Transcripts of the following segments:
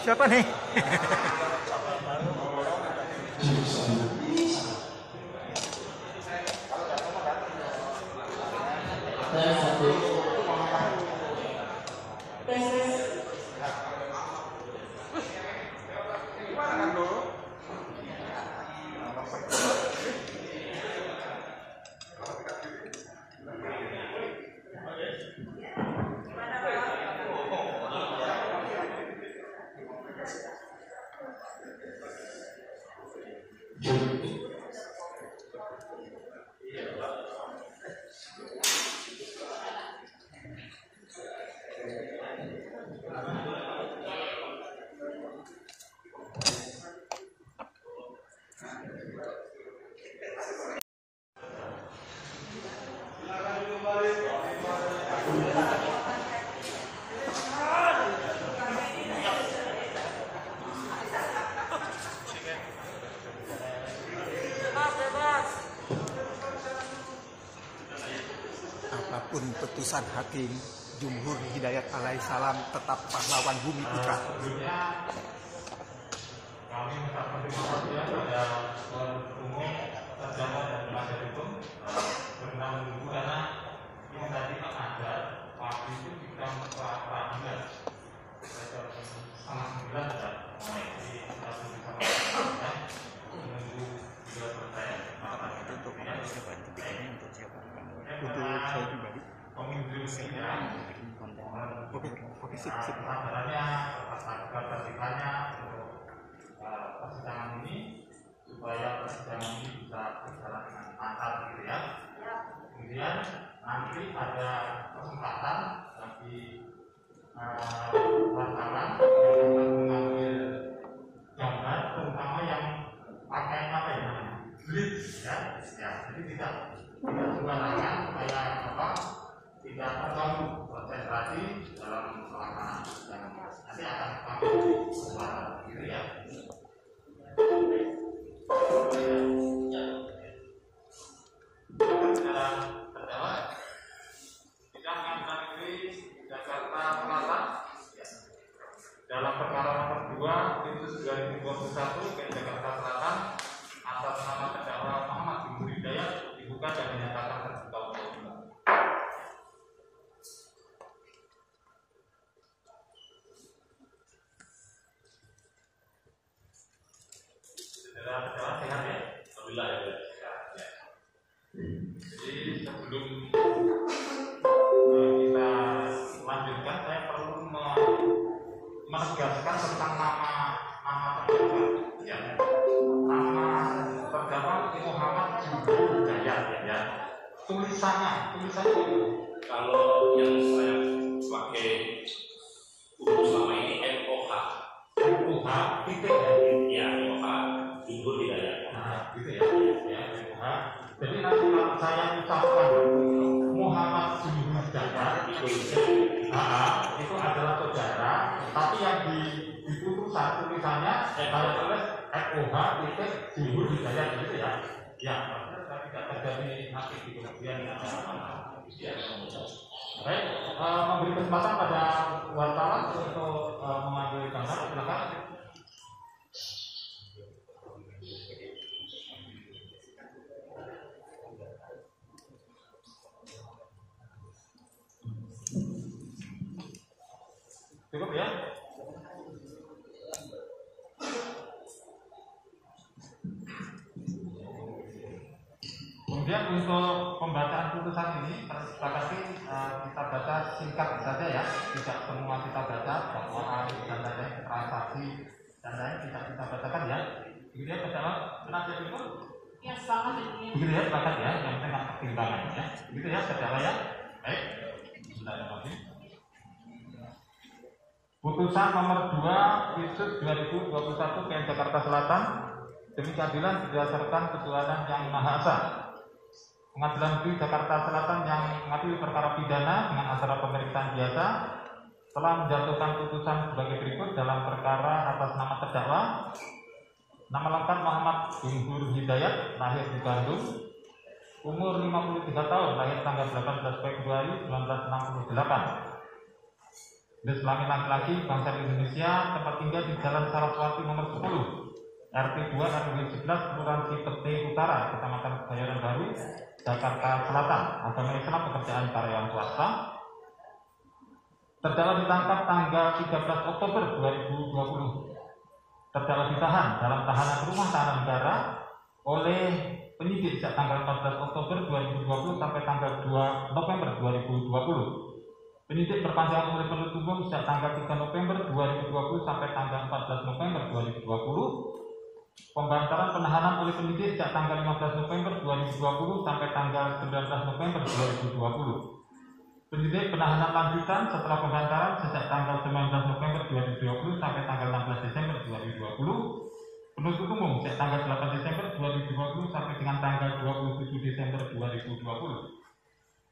Siapa nih? Apapun putusan hakim, Jumhur Hidayat alaihissalam tetap pahlawan Bumi Putra. Kami mengucapkan terima kasih kepada umum, sarjana dan penasihat hukum karena menunggu karena ini tadi ada waktu itu kita peradilan setengah 9 dan di satu menunggu juga selesai. Untuk siapa? Untuk saya pribadi. Pemimpin Oke, sip. Kesabarannya, ketertibannya untuk persidangan ini supaya persidangan ini bisa berjalan dengan lancar gitu ya. Kemudian nanti ada kesempatan bagi wartawan yang mengambil gambar, terutama yang pakai apa ya namanya, blitz ya. Jadi tidak sembarangan supaya tidak terganggu konsentrasi dalam pelaksanaan dan nanti akan kami suara gitu ya. Terdakwa sidang pengadilan negeri Jakarta Selatan dalam perkara nomor 2 Pintus 2021 ke Jakarta Selatan atas nama terdakwa Muhammad Jumhur Hidayat dibuka dan dinyatakan terbuka untuk umum. Terdakwa sehat ya? Alhamdulillah ya. Jadi sebelum kita lanjutkan, saya perlu menegaskan tentang nama terdakwa. Ya. Nama terdakwa Muhammad Jumhur Hidayat ya. Tulisannya itu. Kalau yang saya pakai untuk selama ini MOH titik ya. ya MOH Jumhur Hidayat. Nah, gitu ya. MOH. Jadi nanti kalau saya ucapkan Muhammad Jumhur Hidayat itu adalah saudara, tapi yang di putusan tulisannya saya tulis MOH titik Jumhur Hidayat gitu ya. Ya, tidak terjadi nanti di kemudian baik, memberi kesempatan pada wartawan untuk mengambil gambar, silakan. Cukup ya? Kemudian untuk pembacaan putusan ini disepakati kita baca singkat saja ya, tidak semua kita baca dakwaan dan lain transaksi dan lain tidak kita bacakan ya. Begitu ya, terdakwa penasihat itu? Ya, sepakat ya. Begitu ya, sepakat ya, yang penting pertimbangan ya. Begitu ya, terdakwa ya. Baik. Bismillahirrahmanirrahim. Putusan nomor 2 Pinsus 2021 PN Jakarta Selatan demi keadilan berdasarkan ketuhanan yang Maha Esa. Pengadilan Negeri Jakarta Selatan yang mengadili perkara pidana dengan acara pemeriksaan biasa telah menjatuhkan putusan sebagai berikut dalam perkara atas nama terdakwa. Nama lengkap Muhammad Jumhur Hidayat, lahir di Bandung, umur 53 tahun, lahir tanggal 18 Februari 1968. Jenis kelamin laki-laki, bangsa Indonesia, tempat tinggal di Jalan Saraswati nomor 10, RT 2 RW 11, Kelurahan Cipete Utara, Kecamatan Kebayoran Baru, Jakarta Selatan. Agama Islam, pekerjaan karyawan swasta. Terdakwa ditangkap tanggal 13 Oktober 2020. Terdakwa ditahan dalam tahanan rumah tahanan negara oleh penyidik sejak tanggal 14 Oktober 2020 sampai tanggal 2 November 2020. Penyidik perpanjangan oleh penuntut umum sejak tanggal 3 November 2020 sampai tanggal 14 November 2020. Pembantaran penahanan oleh penyidik sejak tanggal 15 November 2020 sampai tanggal 19 November 2020. Penyidik penahanan lanjutan setelah pembantaran sejak tanggal 19 November 2020 sampai tanggal 16 Desember 2020. Penuntut umum sejak tanggal 8 Desember 2020 sampai dengan tanggal 27 Desember 2020.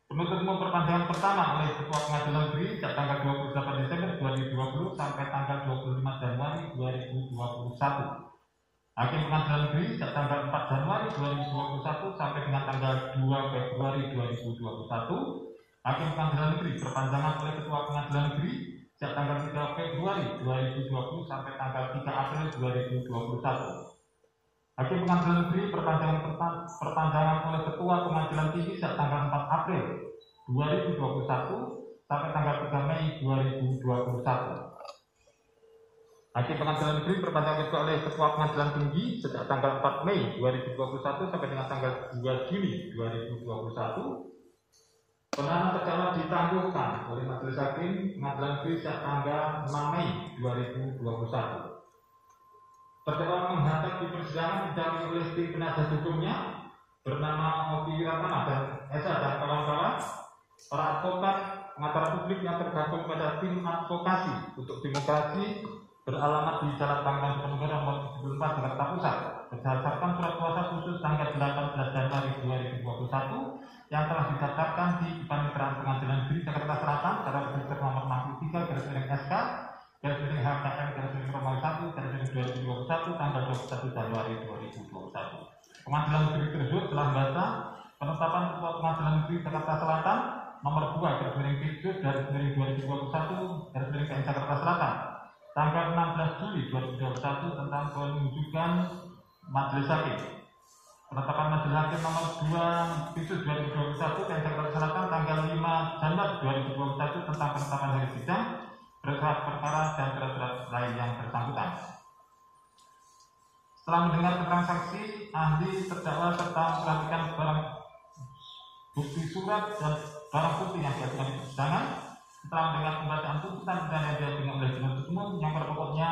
Penuntut umum perpanjangan pertama oleh Ketua Pengadilan Negeri sejak tanggal 28 Desember 2020 sampai tanggal 25 Januari 2021. Hakim Pengadilan Negeri sejak tanggal 4 Januari 2021 sampai dengan tanggal 2 Februari 2021. Hakim Pengadilan Negeri perpanjangan oleh Ketua Pengadilan Negeri sejak tanggal 3 Februari 2020 sampai tanggal 3 April 2021. Hakim Pengadilan Negeri perpanjangan oleh Ketua Pengadilan Tinggi sejak tanggal 4 April 2021 sampai tanggal 3 Mei 2021. Hakim Pengadilan Negeri perpanjangan oleh Ketua Pengadilan Tinggi sejak tanggal 4 Mei 2021 sampai dengan tanggal 2 Juni 2021. Penahanan terdakwa ditangguhkan oleh Majelis Hakim Pengadilan Negeri sejak tanggal 6 Mei 2021. Terdakwa menghadap di persidangan didampingi oleh tim penasihat hukumnya bernama Oki Ratana dan Esa dan kawan-kawan, para advokat pengacara publik yang tergabung pada tim advokasi untuk demokrasi beralamat di Jalan Pangeran Diponegoro nomor 74 Jakarta Pusat berdasarkan surat kuasa khusus tanggal 18 Januari 2021 yang telah didaftarkan di Panitiran Pengadilan Negeri Jakarta Selatan pada register nomor 63/SK /SK/Romawi 1/2021 tanggal 21 Januari 2021. Pengadilan Negeri tersebut telah membaca penetapan Ketua Pengadilan Negeri Jakarta Selatan nomor 2/2021/PN Jakarta Selatan tanggal 16 Juli 2021 tentang penunjukan Majelis Hakim. Penetapan Majelis Hakim nomor 2/2021 PN Jakarta Selatan tanggal 5 Januari 2021 tentang penetapan hari sidang, berkas perkara dan surat-surat lain yang bersangkutan. Setelah mendengar keterangan saksi, ahli, terdakwa serta memperhatikan barang bukti surat dan barang bukti yang diajukan di persidangan, setelah mendengar pembacaan tuntutan pidana yang diajukan oleh penuntut umum yang pada pokoknya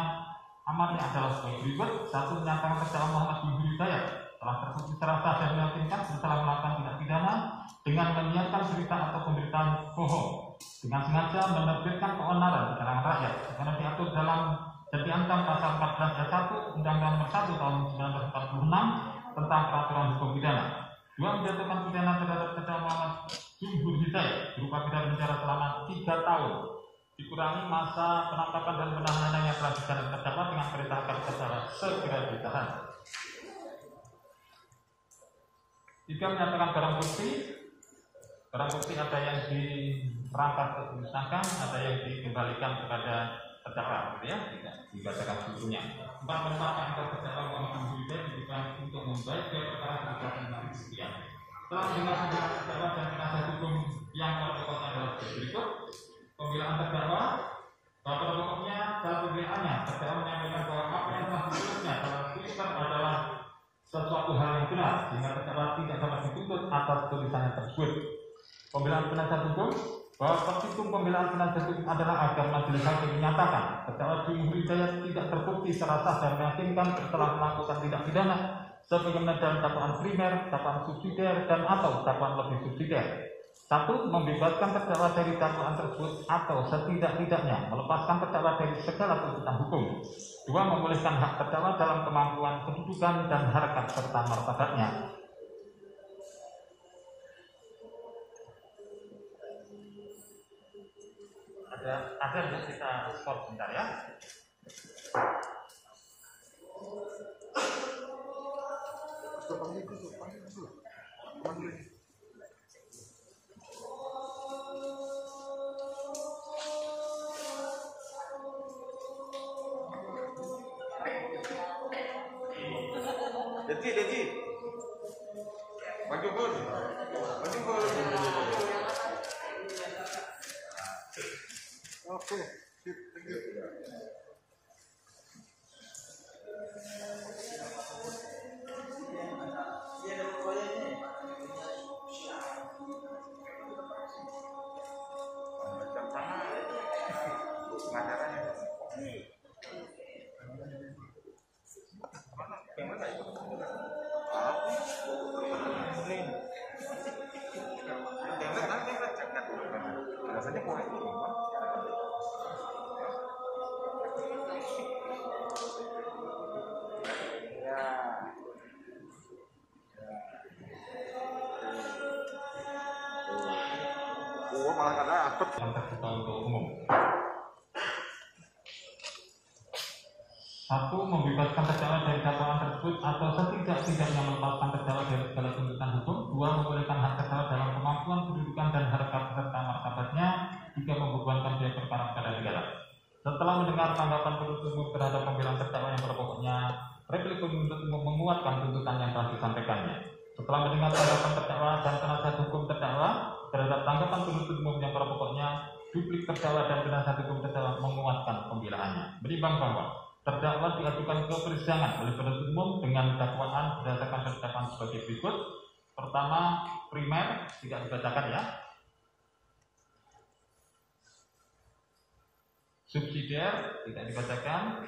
amarnya adalah sebagai berikut: 1. Menyatakan terdakwa Muhammad Juhur Hidayat telah terbukti secara sah dan meyakinkan bersalah melakukan tindak pidana dengan menyiarkan berita atau pemberitaan bohong dengan sengaja menerbitkan keonaran di kalangan rakyat karena diatur dalam dan diancam pasal 14 ayat 1 Undang-Undang Nomor 1 Tahun 1946 tentang Peraturan Hukum Pidana. 2. Menjatuhkan pidana terhadap terdakwa Muhammad Juhur Hidayat berupa pidana penjara selama 3 tahun dikurangi masa penangkapan dan penahanan yang telah dijalani terdakwa dengan perintah agar terdakwa segera ditahan. 3. Menyatakan barang bukti ada yang dirampas atau dimusnahkan, ada yang dikembalikan kepada terdakwa, gitu ya, tidak dibacakan seluruhnya. 4. Menetapkan terdakwa Muhammad Juhur Hidayat dibutuhkan untuk membayar perkara sebesar Rp500.000. Setelah mendengar penjelasan terdakwa dan penasihat hukum yang pada pokoknya adalah berikut: pembelaan terdakwa, bahwa pada pokoknya dalam pembelaannya terdakwa menyampaikan bahwa apa yang telah ditulisnya dalam Twitter adalah sesuatu hal yang benar sehingga terdakwa tidak dapat dituntut atas tulisannya tersebut. Pembelaan penasihat hukum, bahwa petitum pembelaan penasihat hukum adalah agar Majelis Hakim menyatakan terdakwa Juhur Hidayat tidak terbukti secara sah dan meyakinkan setelah melakukan tindak pidana sebagaimana dalam dakwaan primer, dakwaan subsidiar, dan atau dakwaan lebih subsidiar. 1. Membebaskan terdakwa dari dakwaan tersebut atau setidak-tidaknya melepaskan terdakwa dari segala tuntutan hukum. 2. Memulihkan hak terdakwa dalam kemampuan kedudukan dan harkat serta martabatnya. Ada ya, kita stop sebentar ya. Deti. Maju pun. Oke, sip, thank you. Rasanya kurang ini. Malah karena akut yang terbuka untuk umum. 1. Membebaskan terdakwa dari dakwaan tersebut atau setidak-tidaknya melepaskan terdakwa dari segala tuntutan hukum. 2. Membolehkan hak terdakwa dalam kemampuan, kedudukan, dan harkat serta martabatnya. 3. Membebankan biaya perkara kepada negara. Setelah mendengar tanggapan penuntut umum terhadap pembelaan terdakwa yang pada pokoknya, replik penuntut umum menguatkan tuntutan yang telah disampaikannya. Setelah mendengar tanggapan terdakwa dan penasihat hukum terdakwa terhadap tanggapan penuntut umum yang pada pokoknya, duplik terdakwa dan penasihat hukum terdakwa menguatkan pembelaannya. Menimbang bahwa terdakwa diajukan ke persidangan oleh penuntut umum dengan dakwaan berdasarkan dakwaan sebagai berikut. Pertama, primer tidak dibacakan ya. Subsidiar tidak dibacakan.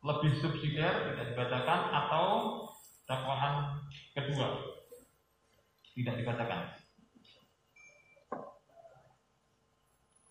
Lebih subsidiar tidak dibacakan, atau dakwaan kedua tidak dibacakan.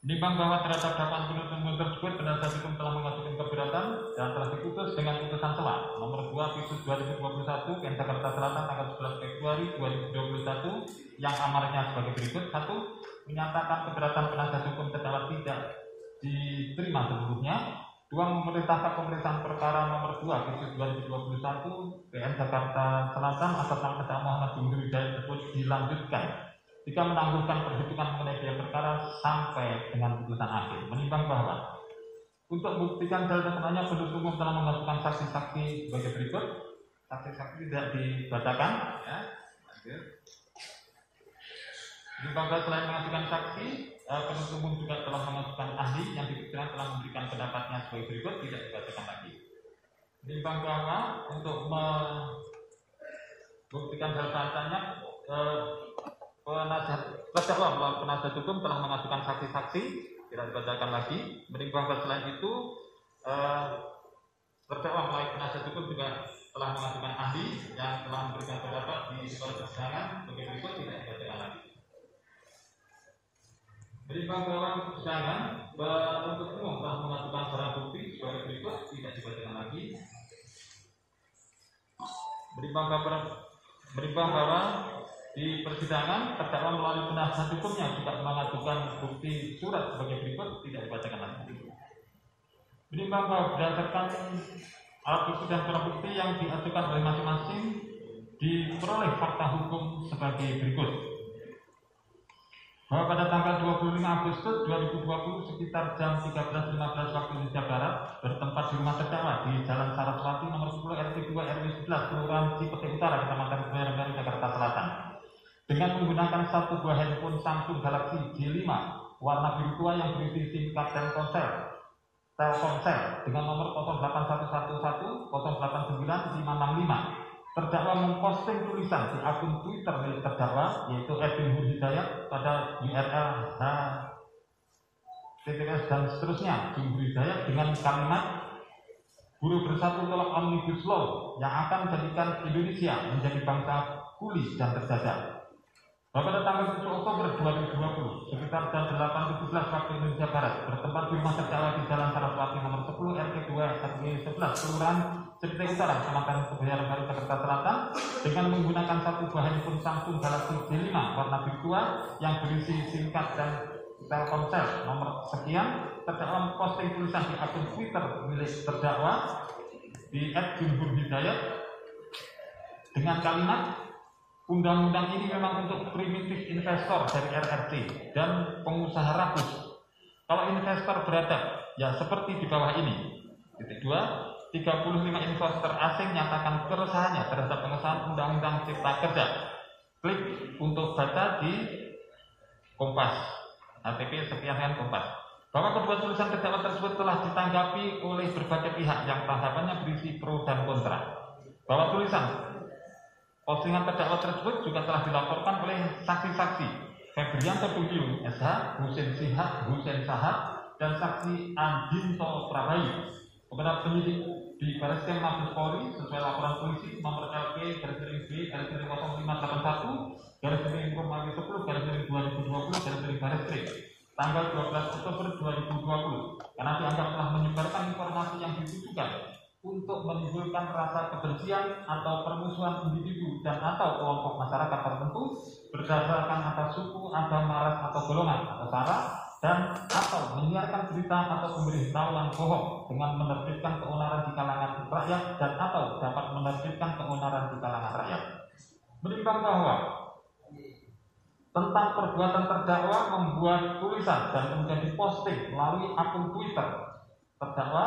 Menimbang bahwa terhadap dakwaan penuntut umum tersebut penasihat hukum telah mengajukan keberatan dan telah diputus dengan putusan celah nomor 2 Pisus 2021 PN Jakarta Selatan tanggal 11 Februari 2021 yang amarnya sebagai berikut. 1. Menyatakan keberatan penasihat hukum terdakwa tidak diterima seluruhnya. 2. Memerintahkan pemeriksaan perkara nomor 2 Pisus 2021 PN Jakarta Selatan atas nama terdakwa Muhammad Jumhur Hidayat tersebut dilanjutkan. 3. Menangguhkan perhitungan mengenai biaya perkara sampai dengan putusan akhir. Menimbang bahwa untuk membuktikan dalil tersebut penuntut umum telah mengajukan saksi-saksi sebagai berikut. Saksi-saksi tidak dibacakan ya. Menimbang bahwa selain mengajukan saksi, penuntut umum juga telah mengajukan ahli yang diperkirakan telah memberikan pendapatnya sebagai berikut, tidak dibacakan lagi. Menimbang bahwa untuk membuktikan dalil selanjutnya, terdakwa melalui penasihat hukum telah mengajukan saksi-saksi, tidak dibacakan lagi. Menimbang bahwa selain itu terdakwa melalui penasihat hukum juga telah mengajukan ahli yang telah memberikan pendapat di sekolah persidangan sebagai berikut, tidak dibacakan lagi. Menimbang bahwa persidangan penuntut umum telah mengajukan barang bukti sebagai berikut, tidak dibacakan lagi. Menimbang bahwa di persidangan terdakwa melalui penasihat hukumnya juga mengajukan bukti surat sebagai berikut, tidak dibacakan lagi. Menimbang bahwa berdasarkan alat bukti dan barang bukti yang diajukan oleh masing-masing diperoleh fakta hukum sebagai berikut. Bahwa pada tanggal 25 Agustus 2020 sekitar jam 13.15 waktu Indonesia Barat bertempat di rumah terdakwa di Jalan Saraswati nomor 10 RT 2 RW 11 Kelurahan Cipete Utara, Kecamatan Kebayoran, Jakarta Selatan, dengan menggunakan satu buah handphone Samsung Galaxy J5 warna biru tua yang berisi SIM card dan Telkomsel dengan nomor 08111 089 565. Terdakwa memposting tulisan di akun Twitter milik terdakwa yaitu @Jumhur Hidayat pada URL https dan seterusnya Jumhur Hidayat dengan kalimat "Buruh bersatu tolak Omnibus Law yang akan menjadikan Indonesia menjadi bangsa kuli dan terjajah." Pada tanggal 7 Oktober 2020 sekitar jam 8.17 waktu Indonesia Barat bertempat di rumah terdakwa di Jalan Saraswati nomor 10 RT 2 RW 11 Kelurahan Cipete Utara, Kecamatan Kebayoran, Jakarta Selatan, dengan menggunakan satu buah handphone Samsung Galaxy J5 warna biru tua yang berisi SIM card dan Telkomsel nomor sekian. Terdakwa memposting tulisan di akun Twitter milik terdakwa di @Jumhur Hidayat dengan kalimat "Undang-undang ini memang untuk primitif investor dari RRT dan pengusaha rakus. Kalau investor beradab, ya seperti di bawah ini." Titik 2. 35 investor asing nyatakan keresahannya terhadap pengesahan Undang-Undang Cipta Kerja. Klik untuk baca di Kompas, HTP sekian Kompas. Bahwa kedua tulisan terdakwa tersebut telah ditanggapi oleh berbagai pihak yang tanggapannya berisi pro dan kontra. Bahwa tulisan postingan terdakwa tersebut juga telah dilaporkan oleh saksi-saksi Febrianto Tuliu, SH, Husein Sahab, dan saksi Andinto Prabayu kepada penyidik di Bareskrim Mabes Polri sesuai laporan polisi nomor LP/B/0581/10/2020/Bareskrim tanggal 12 Oktober 2020 karena dianggap telah menyebarkan informasi yang ditujukan untuk menimbulkan rasa kebencian atau permusuhan individu dan atau kelompok masyarakat tertentu berdasarkan atas suku, agama, ras atau golongan atau sara, dan atau menyiarkan berita atau pemberitahuan bohong dengan menerbitkan keonaran di kalangan rakyat dan atau dapat menerbitkan keonaran di kalangan rakyat. Menimbang bahwa tentang perbuatan terdakwa membuat tulisan dan kemudian diposting melalui akun Twitter terdakwa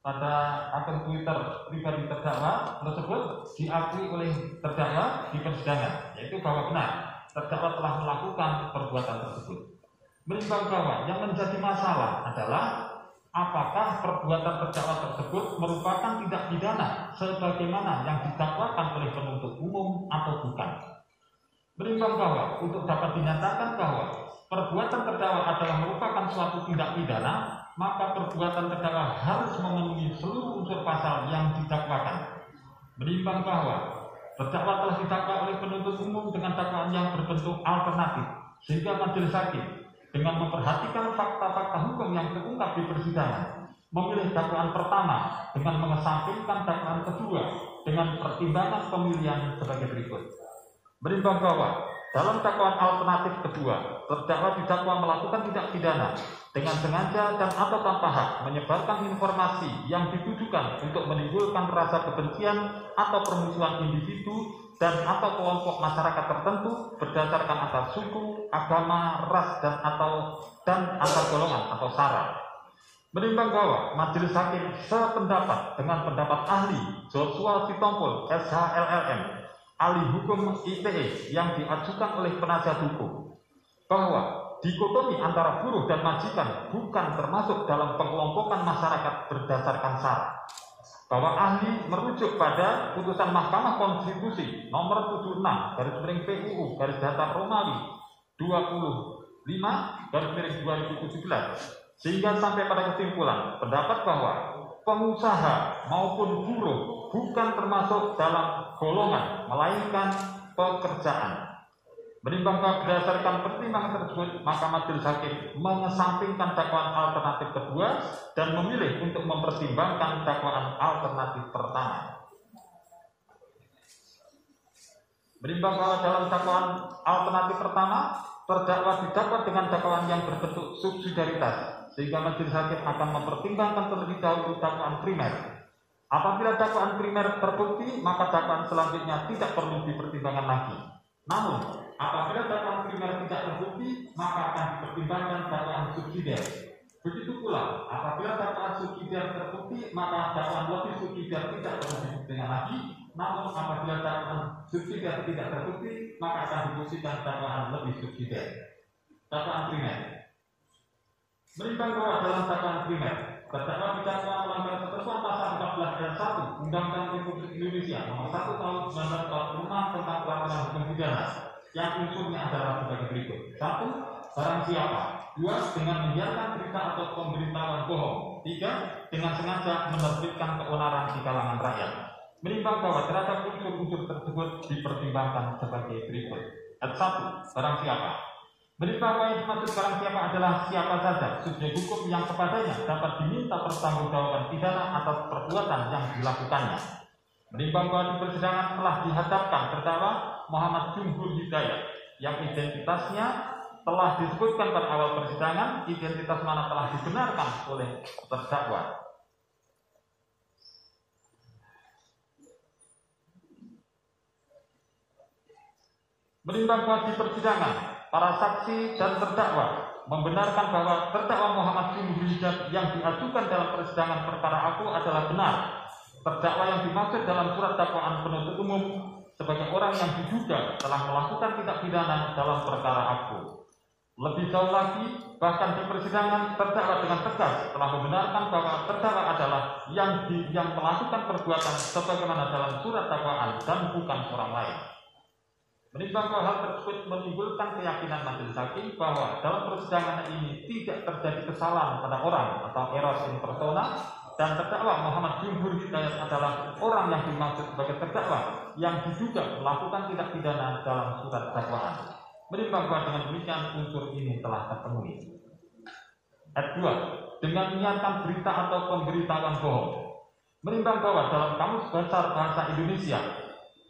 pada akun Twitter pribadi terdakwa tersebut diakui oleh terdakwa di persidangan, yaitu bahwa benar terdakwa telah melakukan perbuatan tersebut. Menimbang bahwa yang menjadi masalah adalah apakah perbuatan terdakwa tersebut merupakan tindak pidana sebagaimana yang didakwakan oleh penuntut umum atau bukan. Menimbang bahwa untuk dapat dinyatakan bahwa perbuatan terdakwa adalah merupakan suatu tindak pidana, maka perbuatan terdakwa harus memenuhi seluruh unsur pasal yang didakwakan. Menimbang bahwa terdakwa telah didakwa oleh penuntut umum dengan dakwaan yang berbentuk alternatif, sehingga majelis hakim dengan memperhatikan fakta-fakta hukum yang terungkap di persidangan memilih dakwaan pertama dengan mengesampingkan dakwaan kedua dengan pertimbangan pemilihan sebagai berikut. Menimbang bahwa dalam dakwaan alternatif kedua, terdakwa didakwa melakukan tindak pidana dengan sengaja dan atau tanpa hak menyebarkan informasi yang ditujukan untuk menimbulkan rasa kebencian atau permusuhan individu dan atau kelompok masyarakat tertentu berdasarkan atas suku, agama, ras dan antar golongan atau sara. Menimbang bahwa majelis hakim sependapat dengan pendapat ahli Joshua Sitompul, SHLLM, ahli hukum ITE yang diajukan oleh penasihat hukum, bahwa dikotomi antara buruh dan majikan bukan termasuk dalam pengelompokan masyarakat berdasarkan sara, bahwa ahli merujuk pada putusan Mahkamah Konstitusi nomor 76/PUU Romawi 25/2017 sehingga sampai pada kesimpulan pendapat bahwa pengusaha maupun buruh bukan termasuk dalam golongan melainkan pekerjaan. Menimbang bahwa berdasarkan pertimbangan tersebut, maka majelis hakim mengesampingkan dakwaan alternatif kedua dan memilih untuk mempertimbangkan dakwaan alternatif pertama. Menimbang bahwa dalam dakwaan alternatif pertama, terdakwa didakwa dengan dakwaan yang berbentuk subsidiaritas, sehingga majelis hakim akan mempertimbangkan terlebih dahulu dakwaan primer. Apabila dakwaan primer terbukti, maka dakwaan selanjutnya tidak perlu dipertimbangkan lagi. Namun, apabila dakwaan primer tidak terbukti, maka akan dipertimbangkan dakwaan subsidiar. Begitu pula, apabila dakwaan subsidiar terbukti, maka dakwaan lebih subsidiar tidak perlu dibuktikan lagi. Namun, apabila dakwaan subsidiar tidak terbukti, maka akan dibuktikan dakwaan lebih subsidiar. Dakwaan primer. Menimbang bahwa dalam dakwaan primer terdakwa didakwa melanggar ketentuan pasal 14 ayat 1 Undang-Undang Republik Indonesia nomor 1 tahun 1945 tentang pelaksanaan hukum pidana yang unsurnya adalah sebagai berikut: 1. Barang siapa. 2. Dengan menyiarkan berita atau pemberitahuan bohong. 3. Dengan sengaja menerbitkan keonaran di kalangan rakyat. Menimbang bahwa terhadap unsur-unsur tersebut dipertimbangkan sebagai berikut. Ayat 1. Barang siapa. Menimbang bahwa yang dimaksud barang siapa adalah siapa saja subjek hukum yang kepadanya dapat diminta pertanggungjawaban pidana atas perbuatan yang dilakukannya. Menimbang bahwa di persidangan telah dihadapkan terdakwa Muhammad Jumhur Hidayat yang identitasnya telah disebutkan pada awal persidangan, identitas mana telah dibenarkan oleh terdakwa. Menimbang bahwa di persidangan para saksi dan terdakwa membenarkan bahwa terdakwa Muhammad Jumhur Hidayat yang diajukan dalam persidangan perkara aku adalah benar. Terdakwa yang dimaksud dalam surat dakwaan penuntut umum sebagai orang yang diduga telah melakukan tindak pidana dalam perkara aku. Lebih jauh lagi, bahkan di persidangan terdakwa dengan tegas telah membenarkan bahwa terdakwa adalah yang melakukan perbuatan sebagaimana dalam surat dakwaan dan bukan orang lain. Menimbang bahwa hal tersebut menimbulkan keyakinan majelis hakim bahwa dalam persidangan ini tidak terjadi kesalahan pada orang atau error in persona, dan terdakwa Muhammad Jumhur Hidayat adalah orang yang dimaksud sebagai terdakwa yang diduga melakukan tindak pidana dalam surat dakwaan. Menimbang bahwa dengan demikian unsur ini telah terpenuhi. Ayat 2. Dengan niatan berita atau pemberitahuan bohong. Menimbang bahwa dalam Kamus Besar Bahasa Indonesia,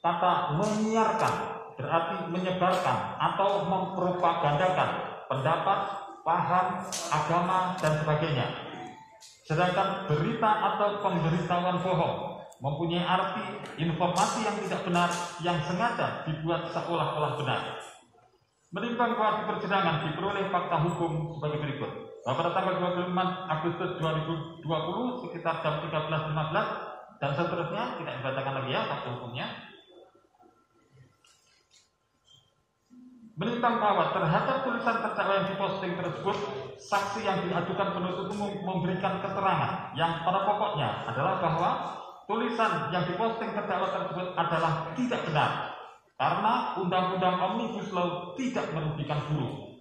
kata menyiarkan berarti menyebarkan atau mempropagandakan pendapat, paham, agama, dan sebagainya. Sedangkan berita atau pemberitahuan bohong mempunyai arti informasi yang tidak benar yang sengaja dibuat seolah-olah benar. Menimbang bahwa di persidangan diperoleh fakta hukum sebagai berikut. Bahwa pada tanggal 25 Agustus 2020 sekitar jam 13.15 dan seterusnya, tidak dibacakan lagi ya fakta hukumnya. Menimbang bahwa terhadap tulisan terdakwa yang diposting tersebut, saksi yang diajukan penuntut umum memberikan keterangan yang pada pokoknya adalah bahwa tulisan yang diposting terdakwa tersebut adalah tidak benar. Karena Undang-Undang Omnibus Law tidak merugikan buruh.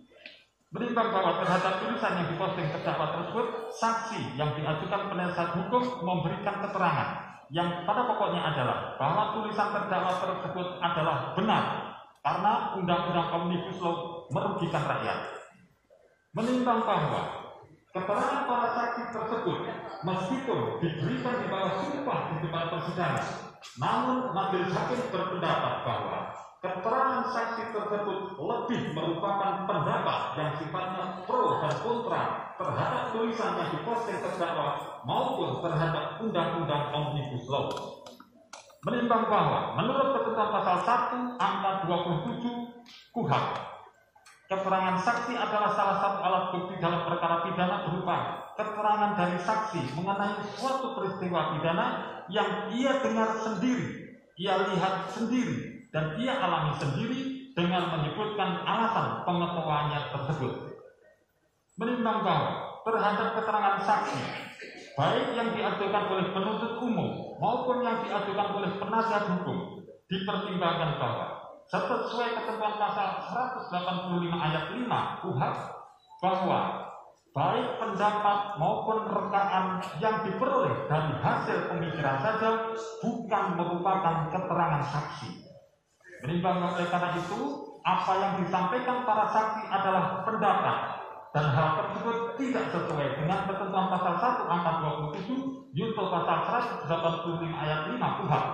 Menimbang bahwa terhadap tulisan yang diposting terdakwa tersebut, saksi yang diajukan penasihat hukum memberikan keterangan yang pada pokoknya adalah bahwa tulisan terdakwa tersebut adalah benar karena Undang-Undang Omnibus Law merugikan rakyat. Menimbang bahwa keterangan para saksi tersebut meskipun diberikan di bawah sumpah di depan persidangan, namun majelis hakim berpendapat bahwa keterangan saksi tersebut lebih merupakan pendapat yang sifatnya pro dan kontra terhadap tulisan yang diposting terdakwa maupun terhadap Undang-Undang Omnibus Law. Menimbang bahwa menurut ketentuan pasal 1 angka 27 KUHP, keterangan saksi adalah salah satu alat bukti dalam perkara pidana berupa keterangan dari saksi mengenai suatu peristiwa pidana yang ia dengar sendiri, ia lihat sendiri, dan ia alami sendiri dengan menyebutkan alasan pengetahuannya tersebut. Menimbang bahwa terhadap keterangan saksi, baik yang diajukan oleh penuntut umum maupun yang diajukan oleh penasihat hukum, dipertimbangkan bahwa sesuai ketentuan pasal 185 ayat 5 KUHP bahwa baik pendapat maupun rekaan yang diperoleh dari hasil pemikiran saja bukan merupakan keterangan saksi. Menimbang oleh karena itu, apa yang disampaikan para saksi adalah pendapat dan hal tersebut tidak sesuai dengan ketentuan pasal 1 angka 27 yaitu pasal 185 ayat 5 KUHP,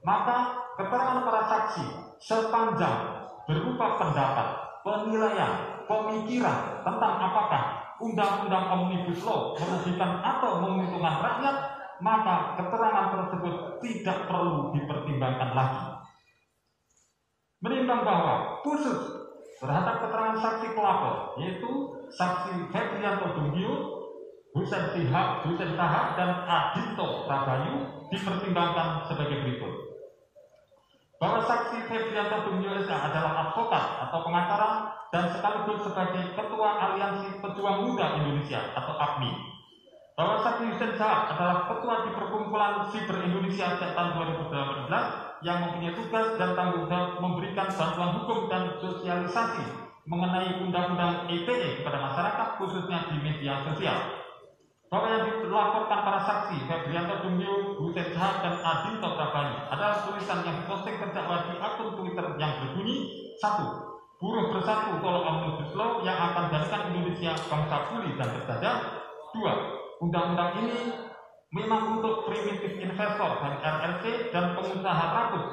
maka keterangan para saksi sepanjang berupa pendapat, penilaian, pemikiran tentang apakah Undang-Undang Omnibus Law merugikan atau menguntungkan rakyat, maka keterangan tersebut tidak perlu dipertimbangkan lagi. Menimbang bahwa khusus terhadap keterangan saksi pelapor, yaitu saksi Febrianto Dunggio, Husein Sahab, dan Adinto Prabayu, dipertimbangkan sebagai berikut. Bahwa saksi Febrianto Dunggio adalah advokat atau pengacara dan sekaligus sebagai Ketua Aliansi Pejuang Muda Indonesia atau APMI. Bahwa saksi Husein Sahab adalah Ketua di Perkumpulan Siber Indonesia sejak tahun 2018 yang mempunyai tugas dan tanggung jawab memberikan bantuan hukum dan sosialisasi mengenai Undang-Undang ITE kepada masyarakat khususnya di media sosial. Bahwa yang dilaporkan para saksi Febrianto Dunggio, Husein Sahab, dan Adinto Prabayu adalah tulisan yang diposting terdakwa di akun Twitter yang berbunyi 1. Buruh bersatu tolak Omnibus Law yang akan menjadikan Indonesia bangsa pulih dan terjajah. 2. Undang-undang ini memang untuk primitif investor dari RRC dan pengusaha rakus.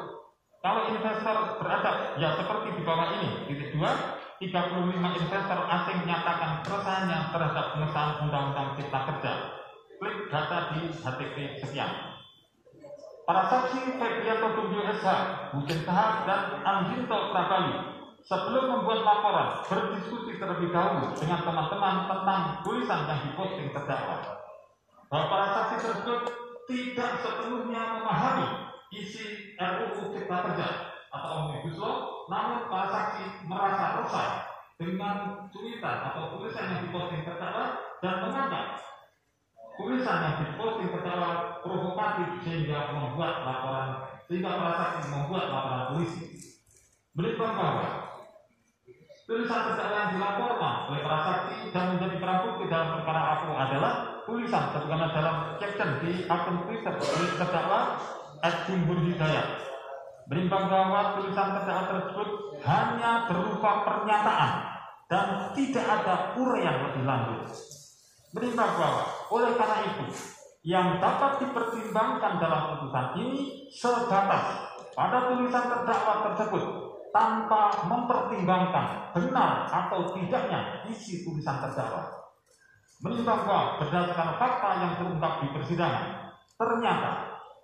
Kalau investor beradab, ya seperti di bawah ini. Titik 2. 35 investor asing menyatakan keresahannya terhadap pengesahan Undang-Undang Cipta Kerja. Klik data di HTP sekian. Para saksi Febrianto Dunggio SH, Husein Sahab, dan Adinto Prabayu sebelum membuat laporan, berdiskusi terlebih dahulu dengan teman-teman tentang tulisan yang diposting terdakwa. Bahwa para saksi tersebut tidak sepenuhnya memahami isi RUU Cipta Kerja atau Omnibus Law, namun para saksi merasa resah dengan cuitan atau tulisan yang diposting terdakwa dan menganggap tulisan yang diposting terdakwa provokatif sehingga para saksi membuat laporan polisi. Menimbang bahwa tulisan terdakwa yang dilaporkan oleh para saksi dan menjadi barang bukti dalam perkara aku adalah tulisan sebagaimana dalam caption di akun Twitter terdakwa @jumhurhidayat. Menimbang bahwa tulisan terdakwa tersebut hanya berupa pernyataan dan tidak ada uraian lebih lanjut. Menimbang bahwa oleh karena itu yang dapat dipertimbangkan dalam putusan ini sebatas pada tulisan terdakwa tersebut tanpa mempertimbangkan benar atau tidaknya isi tulisan terdakwa. Menimbang bahwa berdasarkan fakta yang terungkap di persidangan, ternyata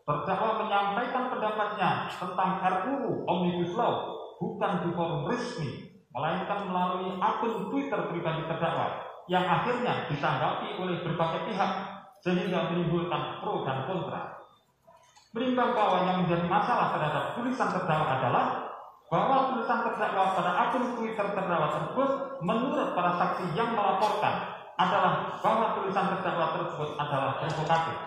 terdakwa menyampaikan pendapatnya tentang RUU Omnibus Law bukan di forum resmi, melainkan melalui akun Twitter pribadi terdakwa yang akhirnya ditanggapi oleh berbagai pihak sehingga menimbulkan pro dan kontra. Menimbang bahwa yang menjadi masalah terhadap tulisan terdakwa adalah bahwa tulisan terdakwa pada akun Twitter terdakwa tersebut menurut para saksi yang melaporkan adalah bahwa tulisan terdakwa tersebut adalah provokatif.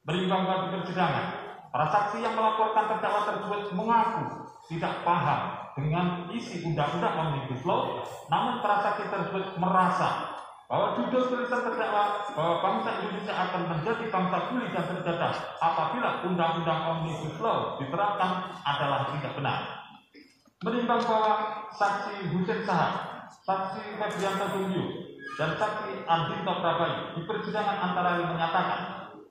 Menimbang bahwa di persidangan, para saksi yang melaporkan terdakwa tersebut mengaku tidak paham dengan isi undang-undang Omnibus Law, namun para saksi tersebut merasa bahwa judul tulisan terdakwa bahwa bangsa Indonesia akan menjadi bangsa tuli dan terjajah apabila undang-undang Omnibus Law diterapkan adalah tidak benar. Menimbang bahwa saksi Husein Sahab, saksi Febrianto Dunju, dan saksi Andinto Prabayu di persidangan antara lain menyatakan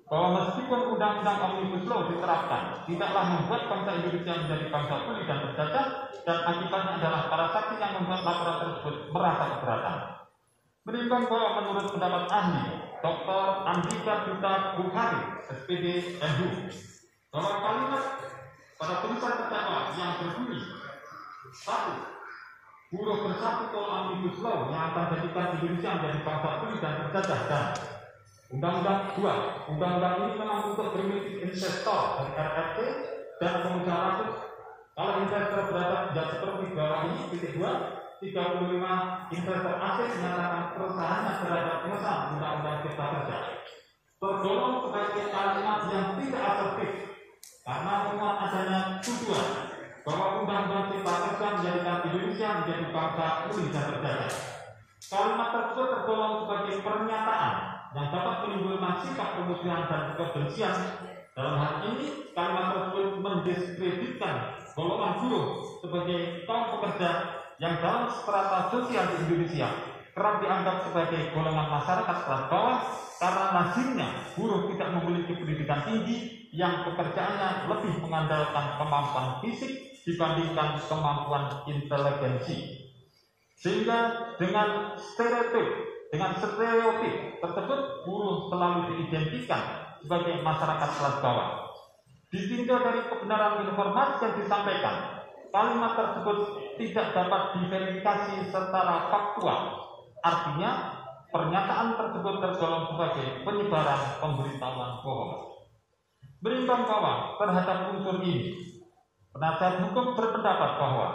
bahwa meskipun undang-undang Omnibus Law diterapkan, tidaklah membuat bangsa Indonesia menjadi bangsa tuli dan terjajah, dan akibatnya adalah para saksi yang membuat laporan tersebut merasa keberatan. Menimbang bahwa menurut pendapat ahli Dr. Andika Duta Bukhari, SPD MHU, bahwa kalimat pada tulisan terdakwa yang berbunyi 1. Buruh bersatu tol Omnibus Law yang akan menjadikan Indonesia menjadi bangsa tuli dan terjajah, dan Undang-Undang 2. Undang-undang ini memang untuk primitif investor dan RRT dan pengusaha ratus. Kalau investor berada tidak seperti bawah ini, titik 2. 35 investor asing menyatakan perusahaannya terhadap pengesahan Undang-Undang Cipta Kerja tergolong sebagai kalimat yang tidak asertif karena memuat adanya tuduhan bahwa Undang-Undang Cipta Kerja menjadikan Indonesia menjadi bangsa tuli dan terjajah. Kalimat tersebut tergolong sebagai pernyataan yang dapat menimbulkan sikap permusuhan dan kebencian. Dalam hal ini, kalimat tersebut mendiskreditkan golongan buruh sebagai kaum pekerja yang dalam strata sosial di Indonesia kerap dianggap sebagai golongan masyarakat kelas bawah karena lazimnya buruh tidak memiliki pendidikan tinggi yang pekerjaannya lebih mengandalkan kemampuan fisik dibandingkan kemampuan inteligensi. Sehingga dengan stereotip tersebut buruh selalu diidentikan sebagai masyarakat kelas bawah. Ditinjau dari kebenaran informasi yang disampaikan, kalimat tersebut tidak dapat diverifikasi secara faktual. Artinya, pernyataan tersebut tergolong sebagai penyebaran pemberitahuan bohong. Menimbang bahwa terhadap unsur ini, penasihat hukum berpendapat bahwa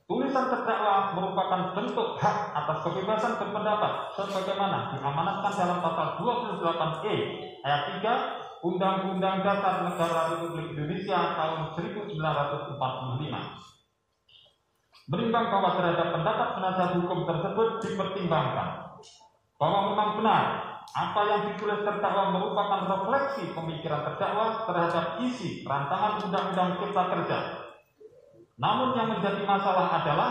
tulisan terdakwa merupakan bentuk hak atas kebebasan berpendapat sebagaimana diamanatkan dalam pasal 28E ayat 3 Undang-Undang Dasar Negara Republik Indonesia tahun 1945. Menimbang bahwa terhadap pendapat penasihat hukum tersebut dipertimbangkan bahwa memang benar apa yang ditulis terdakwa merupakan refleksi pemikiran terdakwa terhadap isi rancangan Undang-Undang Cipta Kerja. Namun yang menjadi masalah adalah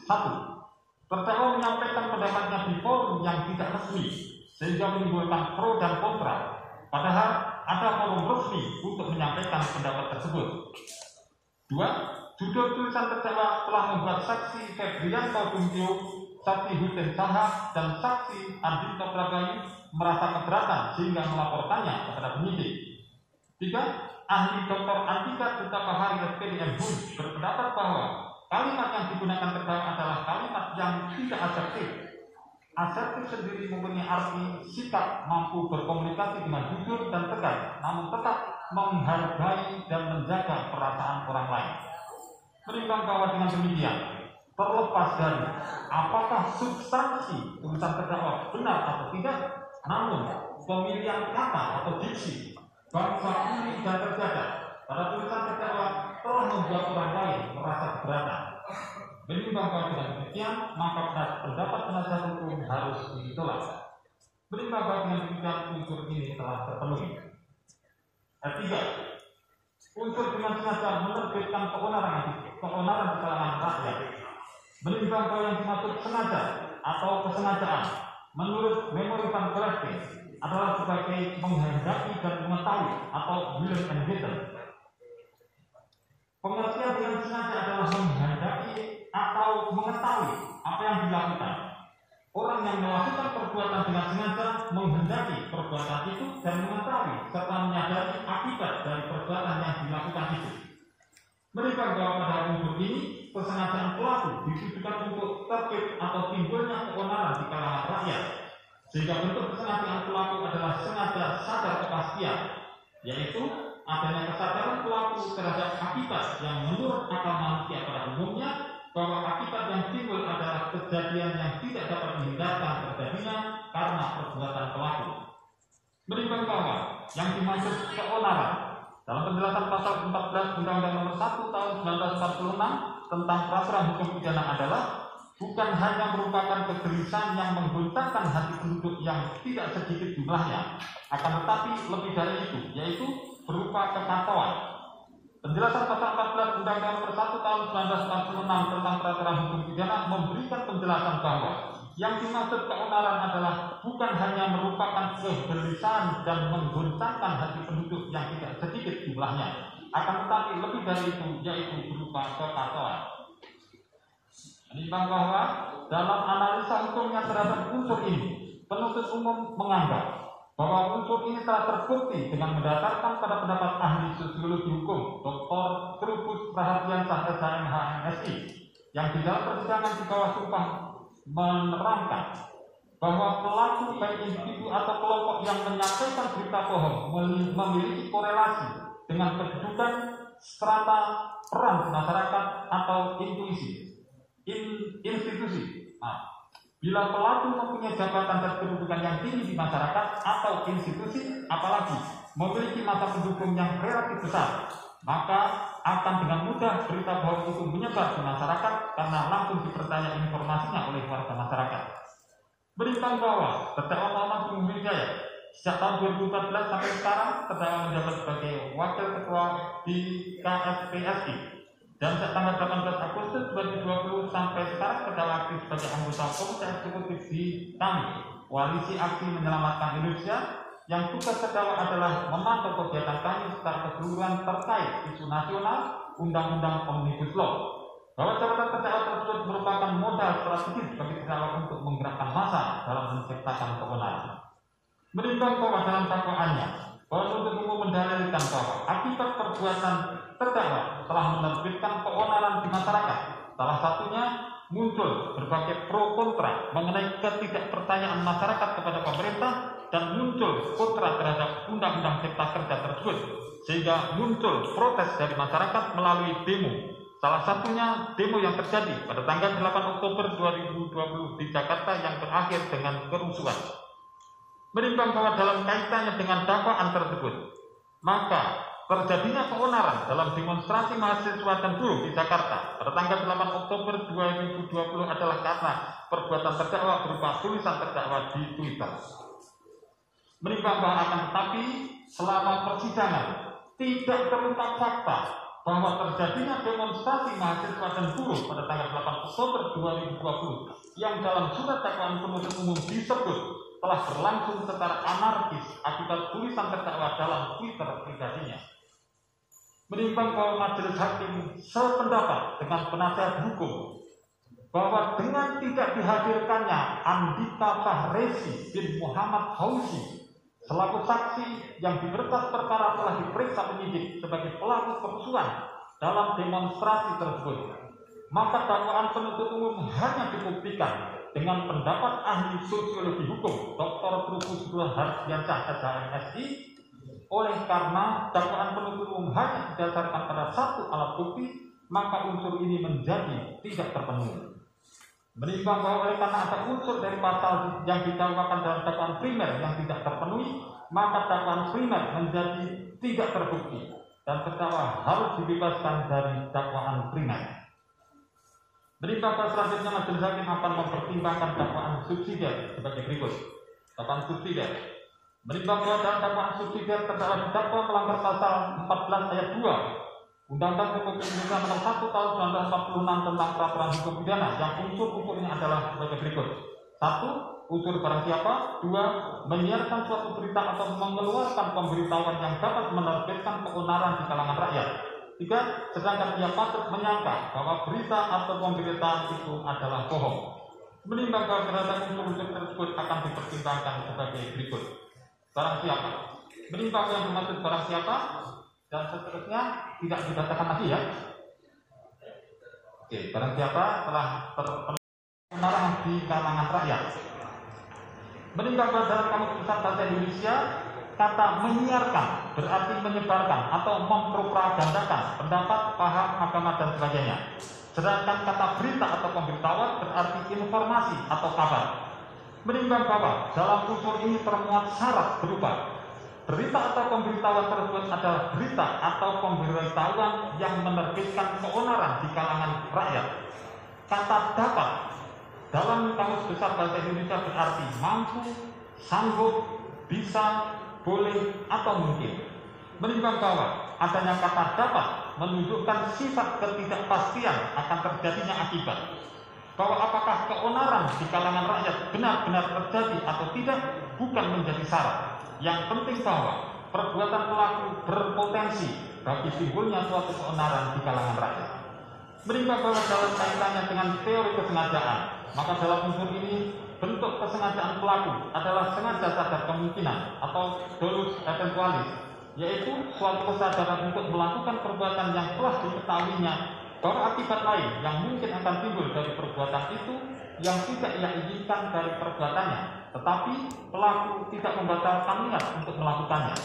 1. Terdakwa menyampaikan pendapatnya di forum yang tidak resmi sehingga menimbulkan pro dan kontra, padahal ada forum resmi untuk menyampaikan pendapat tersebut. 2. Judul tulisan terdakwa telah membuat saksi Febrianto Dunju, saksi Husein Sahab, dan saksi Andinto Prabayu merasa keberatan sehingga melaporkannya kepada penyidik. 3. Ahli Dr. Andika Duta Bukhari SPD MHU berpendapat bahwa kalimat yang digunakan terdakwa adalah kalimat yang tidak asertif. Asertif sendiri mempunyai arti sikap mampu berkomunikasi dengan jujur dan tegas, namun tetap menghargai dan menjaga perasaan orang lain. Menimbang bahwa dengan demikian, terlepas dari apakah substansi tulisan terdakwa benar atau tidak, namun pemilihan kata atau diksi, bangsa ini dan terjaga pada tulisan terdakwa telah membuat orang lain merasa keberatan. Menimbang bahwa dengan demikian, maka pendapat penasihat hukum harus ditolak. Menimbang bahwa dengan demikian unsur ini telah terpenuhi. Ketiga, unsur dengan sengaja menerbitkan keonaran di kalangan rakyat. Menimbang bahwa yang dimaksud sengaja atau kesengajaan menurut Memori Van Collecting adalah sebagai menghendaki dan mengetahui atau willing and hidden. Pengertian dengan sengaja adalah menghendaki atau mengetahui apa yang dilakukan. Orang yang melakukan perbuatan dengan sengaja menghendaki perbuatan itu dan mengetahui serta menyadari akibat dari perbuatan yang dilakukan itu. Menimbang bahwa pada unsur ini kesengajaan pelaku ditujukan untuk terbit atau timbulnya keonaran di kalangan rakyat, sehingga bentuk kesengajaan pelaku adalah sengaja sadar kepastian, yaitu adanya kesadaran pelaku terhadap akibat yang menurut akal manusia pada umumnya, bahwa akibat yang timbul adalah kejadian yang tidak dapat dihindarkan terjadinya karena perbuatan pelaku. Menimbang bahwa yang dimaksud keonaran dalam penjelasan pasal 14 Undang-Undang Nomor 1 Tahun 1946 tentang peraturan hukum pidana adalah bukan hanya merupakan kegelisahan yang mengguncangkan hati penduduk yang tidak sedikit jumlahnya, akan tetapi lebih dari itu, yaitu berupa kekacauan. Penjelasan pasal 14 Undang-Undang Nomor 1 Tahun 1946 tentang peraturan hukum pidana memberikan penjelasan bahwa yang dimaksud keonaran adalah bukan hanya merupakan kegelisahan dan mengguncangkan hati penduduk yang tidak sedikit jumlahnya, akan tetapi lebih dari itu, yaitu berupa kekacauan. Menimbang bahwa dalam analisa hukumnya terhadap unsur ini, penuntut umum menganggap bahwa unsur ini telah terbukti dengan mendasarkan pada pendapat ahli sosiologi hukum Dr. Trubus Rahardiansah SHMH MSI yang di dalam persidangan di bawah sumpah menerangkan bahwa pelaku baik individu atau kelompok yang menyampaikan berita bohong memiliki korelasi dengan kedudukan strata peran masyarakat atau institusi. Bila pelaku mempunyai jabatan dan kedudukan yang tinggi di masyarakat atau institusi, apalagi memiliki masa pendukung yang relatif besar, maka akan dengan mudah berita bohong itu menyebar di masyarakat karena langsung dipercaya informasinya oleh warga masyarakat. Menimbang bahwa terdakwa Muhammad Gung Wijaya sejak tahun 2014 sampai sekarang terdakwa menjabat sebagai wakil ketua di KSPSI. Dan sejak tanggal 18 Agustus 2020 sampai sekarang terdakwa aktif sebagai anggota komite eksekutif di KAMI, Koalisi Aksi Menyelamatkan Indonesia, yang tugas terdakwa adalah memantau kegiatan KAMI secara keseluruhan terkait isu nasional, undang-undang Omnibus Law. Bahwa jabatan terdakwa tersebut merupakan modal strategis bagi terdakwa untuk menggerakkan massa dalam menciptakan kebenaran. Menimbang bahwa dalam dakwaannya, penuntut umum mendalilkan bahwa akibat perbuatan terdakwa telah menerbitkan keonaran di masyarakat. Salah satunya muncul berbagai pro kontra mengenai ketidakpercayaan masyarakat kepada pemerintah dan muncul kontra terhadap undang-undang cipta kerja tersebut, sehingga muncul protes dari masyarakat melalui demo. Salah satunya demo yang terjadi pada tanggal 8 Oktober 2020 di Jakarta yang berakhir dengan kerusuhan. Menimbang bahwa dalam kaitannya dengan dakwaan tersebut, maka terjadinya keonaran dalam demonstrasi mahasiswa dan buruh di Jakarta pada tanggal 8 Oktober 2020 adalah karena perbuatan terdakwa berupa tulisan terdakwa di Twitter. Menimbang bahwa akan tetapi selama persidangan tidak terungkap fakta bahwa terjadinya demonstrasi mahasiswa dan buruh pada tanggal 8 Oktober 2020 yang dalam surat dakwaan penuntut umum disebut telah berlangsung secara anarkis akibat tulisan terdakwa dalam Twitter pribadinya. Menimbang bahwa majelis hakim sependapat dengan penasihat hukum bahwa dengan tidak dihadirkannya Andika Fahrezi bin Muhammad Hausi selaku saksi yang di berkas perkara telah diperiksa penyidik sebagai pelaku kerusuhan dalam demonstrasi tersebut, maka dakwaan penuntut umum hanya dibuktikan dengan pendapat ahli sosiologi hukum Dr. Trubus Hardiansyah SHMSI. Oleh karena dakwaan penuntut umum hanya didasarkan pada satu alat bukti, maka unsur ini menjadi tidak terpenuhi. Menimbang bahwa oleh karena ada unsur dari pasal yang didakwakan dalam dakwaan primer yang tidak terpenuhi, maka dakwaan primer menjadi tidak terbukti dan terdakwa harus dibebaskan dari dakwaan primer. Menimbang bahwa selanjutnya majelis hakim akan mempertimbangkan dakwaan subsidiar sebagai berikut. Dakwaan subsidiar. Menimbang bahwa dalam dakwaan subsidiar terdakwa didakwa melanggar pasal 14 ayat 2 Undang-Undang Republik Indonesia Nomor 1 Tahun 1946 tentang Peraturan Hukum Pidana yang unsur-unsurnya adalah sebagai berikut. 1. Unsur barang siapa. 2. Menyiarkan suatu berita atau mengeluarkan pemberitahuan yang dapat menerbitkan keonaran di kalangan rakyat. 3. Sedangkan ia patut menyangka bahwa berita atau pemberitaan itu adalah bohong. Menimbang bahwa terhadap unsur-unsur tersebut akan dipertimbangkan sebagai berikut. Barang siapa. Menimbang yang dimaksud barang siapa dan seterusnya tidak dikatakan lagi ya. Oke, barang siapa telah terpenuhi keonaran di kalangan rakyat. Menimbang bahwa dalam Kamus Besar Bahasa Indonesia kata menyiarkan berarti menyebarkan atau mempropagandakan pendapat, paham, agama dan sebagainya. Sedangkan kata berita atau pemberitahuan berarti informasi atau kabar. Menimbang bahwa dalam unsur ini termuat syarat berupa berita atau pemberitahuan tersebut adalah berita atau pemberitahuan yang menerbitkan keonaran di kalangan rakyat. Kata dapat dalam Kamus Besar Bahasa Indonesia berarti mampu, sanggup, bisa, boleh, atau mungkin. Menimbang bahwa adanya kata dapat menunjukkan sifat ketidakpastian akan terjadinya akibat. Bahwa apakah keonaran di kalangan rakyat benar-benar terjadi atau tidak bukan menjadi syarat. Yang penting bahwa perbuatan pelaku berpotensi bagi timbulnya suatu keonaran di kalangan rakyat. Menimbang bahwa dalam kaitannya dengan teori kesengajaan, maka dalam unsur ini bentuk kesengajaan pelaku adalah sengaja sadar kemungkinan atau dolus eventualis, yaitu suatu kesadaran untuk melakukan perbuatan yang telah diketahuinya bahwa akibat lain yang mungkin akan timbul dari perbuatan itu yang tidak ia inginkan dari perbuatannya, tetapi pelaku tidak membatalkan niat untuk melakukannya.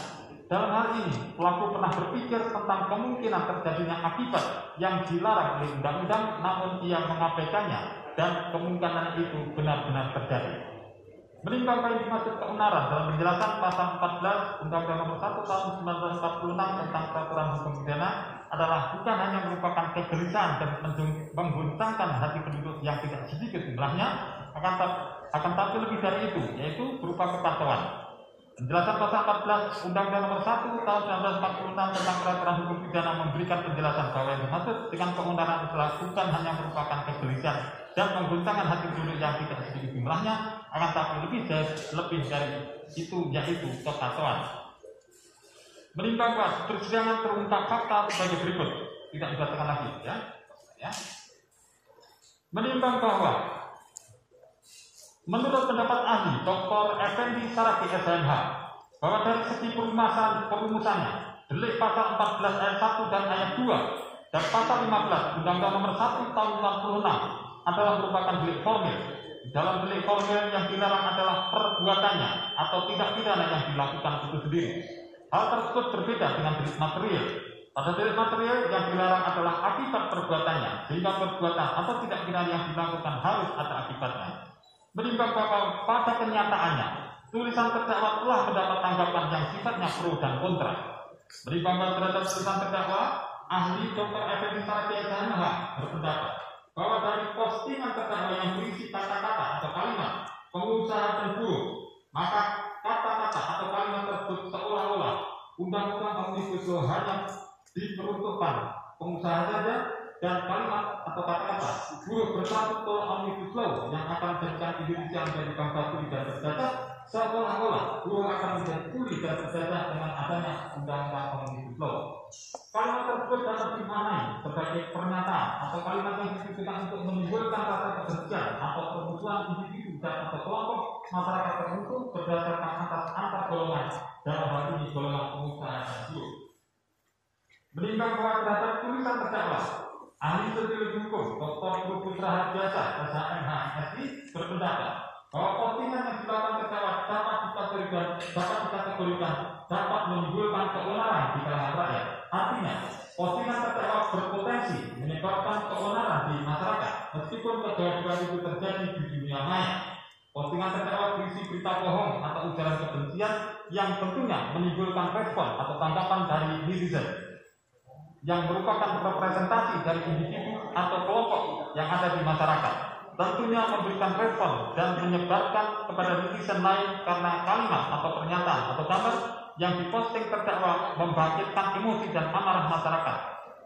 Dalam hal ini, pelaku pernah berpikir tentang kemungkinan terjadinya akibat yang dilarang oleh undang-undang, namun ia mengabaikannya dan kemungkinan itu benar-benar terjadi. Menimbang yang dimaksud keonaran dalam penjelasan pasal 14 Undang-Undang Nomor 1 Tahun 1946 tentang Peraturan Hukum Pidana adalah bukan hanya merupakan kegelisahan dan mengguncangkan hati penduduk yang tidak sedikit jumlahnya, akan tapi lebih dari itu, yaitu berupa kepatuhan. Penjelasan pasal 14 Undang-Undang Nomor 1 Tahun 1946 tentang Peraturan Hukum Pidana memberikan penjelasan bahwa yang dimaksud dengan keonaran adalah bukan hanya merupakan kegelisahan dan mengguncangkan hati penduduk yang tidak sedikit jumlahnya, akan tapi lebih dari itu, yaitu kepatuhan. Menimbang bahwa persidangan terungkap fakta sebagai berikut, tidak dikatakan lagi, ya. Menimbang bahwa menurut pendapat ahli Dr. Effendi Saragi SMH bahwa dari segi perumusannya delik pasal 14 ayat 1 dan ayat 2 dan pasal 15 Undang-Undang Nomor 1 Tahun 1946 adalah merupakan delik formil. Dalam delik formil yang dilarang adalah perbuatannya atau tindak pidana yang dilakukan itu sendiri. Hal tersebut berbeda dengan delik material. Pada delik material yang dilarang adalah akibat perbuatannya, sehingga perbuatan atau tindak pidana yang dilakukan harus ada akibatnya. Menimbang bahwa pada kenyataannya tulisan terdakwa telah mendapat tanggapan yang sifatnya pro dan kontra. Menimbang bahwa terhadap tulisan terdakwa, ahli Dr. Effendi Saragi SMH berpendapat bahwa dari postingan terdakwa yang berisi kata-kata atau kalimat pengusaha dan buruh, maka kata-kata atau kalimat tersebut seolah-olah undang-undang Omnibus Law hanya diperuntukkan pengusaha saja, dan kalimat atau kata-kata buruh bersatu tolak Omnibus Law yang akan menjadikan Indonesia menjadi bangsa tuli dan terjajah, seolah-olah buruh akan menjadi tuli dan terjajah dengan adanya undang-undang Omnibus Law. Kalimat tersebut dapat dimaknai sebagai pernyataan atau kalimat yang ditujukan untuk menimbulkan rasa kebencian atau permusuhan individu dan atau kelompok masyarakat tertentu berdasarkan atas antar golongan, dalam hal ini golongan pengusaha dan buruh. Menimbang bahwa terhadap tulisan terdakwa Ahli sosiologi hukum Dr. Trubus Rahardiasa, SHMH, MSI berpendapat bahwa postingan yang dilakukan terdakwa dapat dikategorikan dapat menimbulkan keonaran di kalangan rakyat. Artinya, postingan terdakwa berpotensi menyebabkan keonaran di masyarakat meskipun kegaduhan itu terjadi di dunia maya. Postingan terdakwa berisi berita bohong atau ujaran kebencian yang tentunya menimbulkan respon atau tanggapan dari netizen yang merupakan representasi dari individu atau kelompok yang ada di masyarakat. Tentunya memberikan respon dan menyebarkan kepada netizen lain karena kalimat atau pernyataan atau gambar yang diposting terdakwa membangkitkan emosi dan amarah masyarakat.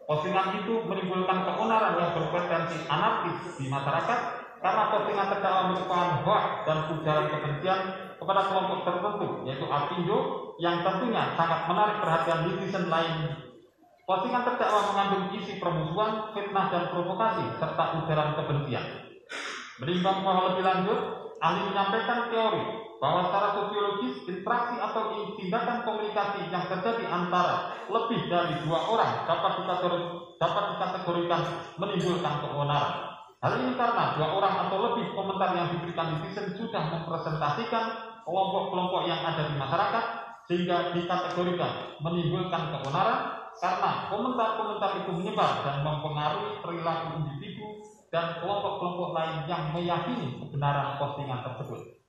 Postingan itu menimbulkan keonaran yang berpotensi anarkis di masyarakat karena postingan terdakwa merupakan hoax dan ujaran kebencian kepada kelompok tertentu, yaitu Apindo, yang tentunya sangat menarik perhatian netizen lain. Postingan terdakwa mengandung isi permusuhan, fitnah dan provokasi serta ujaran kebencian. Menimbang bahwa lebih lanjut, ahli menyampaikan teori bahwa secara sosiologis interaksi atau tindakan komunikasi yang terjadi antara lebih dari dua orang dapat dikategorikan menimbulkan keonaran. Hal ini karena dua orang atau lebih komentar yang diberikan netizen sudah mempresentasikan kelompok-kelompok yang ada di masyarakat sehingga dikategorikan menimbulkan keonaran karena komentar-komentar itu menyebar dan mempengaruhi perilaku individu dan kelompok-kelompok lain yang meyakini kebenaran postingan tersebut.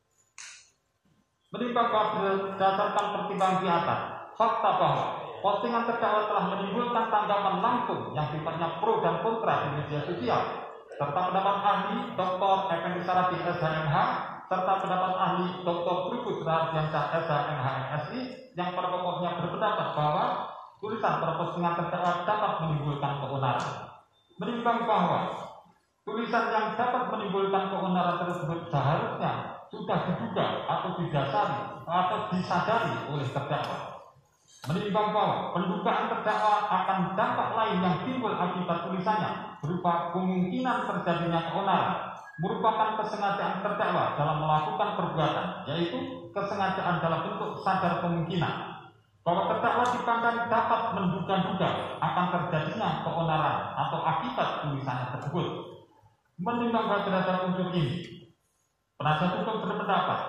Menimbang berdasarkan pertimbangan di atas, fakta bahwa postingan terdakwa telah menimbulkan tanggapan langsung yang sifatnya pro dan kontra di media sosial, serta pendapat ahli Dr. Effendi Saragih SHMH, serta pendapat ahli Dr. Trubus Rahardiasa SHMH MSI yang pada pokoknya berpendapat bahwa tulisan pada postingan terdakwa dapat menimbulkan keonaran. Menimbang bahwa tulisan yang dapat menimbulkan keonaran tersebut seharusnya sudah diduga atau didasari atau disadari oleh terdakwa. Menimbang bahwa pendugaan terdakwa akan dampak lain yang timbul akibat tulisannya berupa kemungkinan terjadinya keonaran merupakan kesengajaan terdakwa dalam melakukan perbuatan, yaitu kesengajaan dalam bentuk sadar kemungkinan bahwa terdakwa dipandang dapat menduga-duga akan terjadinya keonaran atau akibat tulisannya tersebut. Menimbang berdasarkan unsur ini, penasihat hukum berpendapat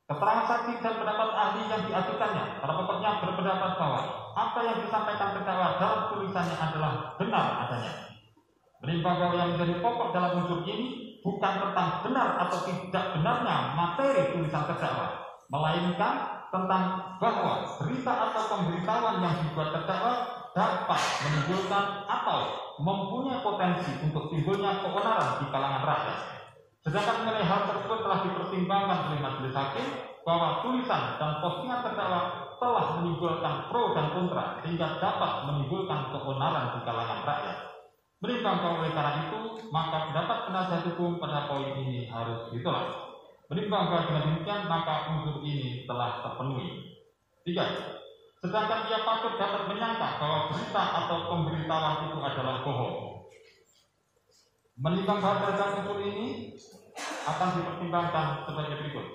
keterangan saksi dan pendapat ahli yang diajukannya pada pokoknya berpendapat bahwa apa yang disampaikan terdakwa dalam tulisannya adalah benar adanya. Menimbang bahwa yang menjadi pokok dalam unsur ini bukan tentang benar atau tidak benarnya materi tulisan terdakwa, melainkan tentang bahwa berita atau pemberitahuan yang dibuat terdakwa dapat menimbulkan atau mempunyai potensi untuk timbulnya keonaran di kalangan rakyat. Sedangkan mengenai hal tersebut telah dipertimbangkan oleh majelis hakim bahwa tulisan dan postingan terdakwa telah menimbulkan pro dan kontra sehingga dapat menimbulkan keonaran di kalangan rakyat. Menimbang oleh karena itu, maka pendapat penasihat hukum pada poin ini harus ditolak. Menimbang bahwa dengan demikian maka unsur ini telah terpenuhi. 3. Sedangkan ia patut dapat menyangka bahwa berita atau pemberitahuan itu adalah bohong. Menimbang bahwa berdasarkan unsur ini akan dipertimbangkan sebagai berikut.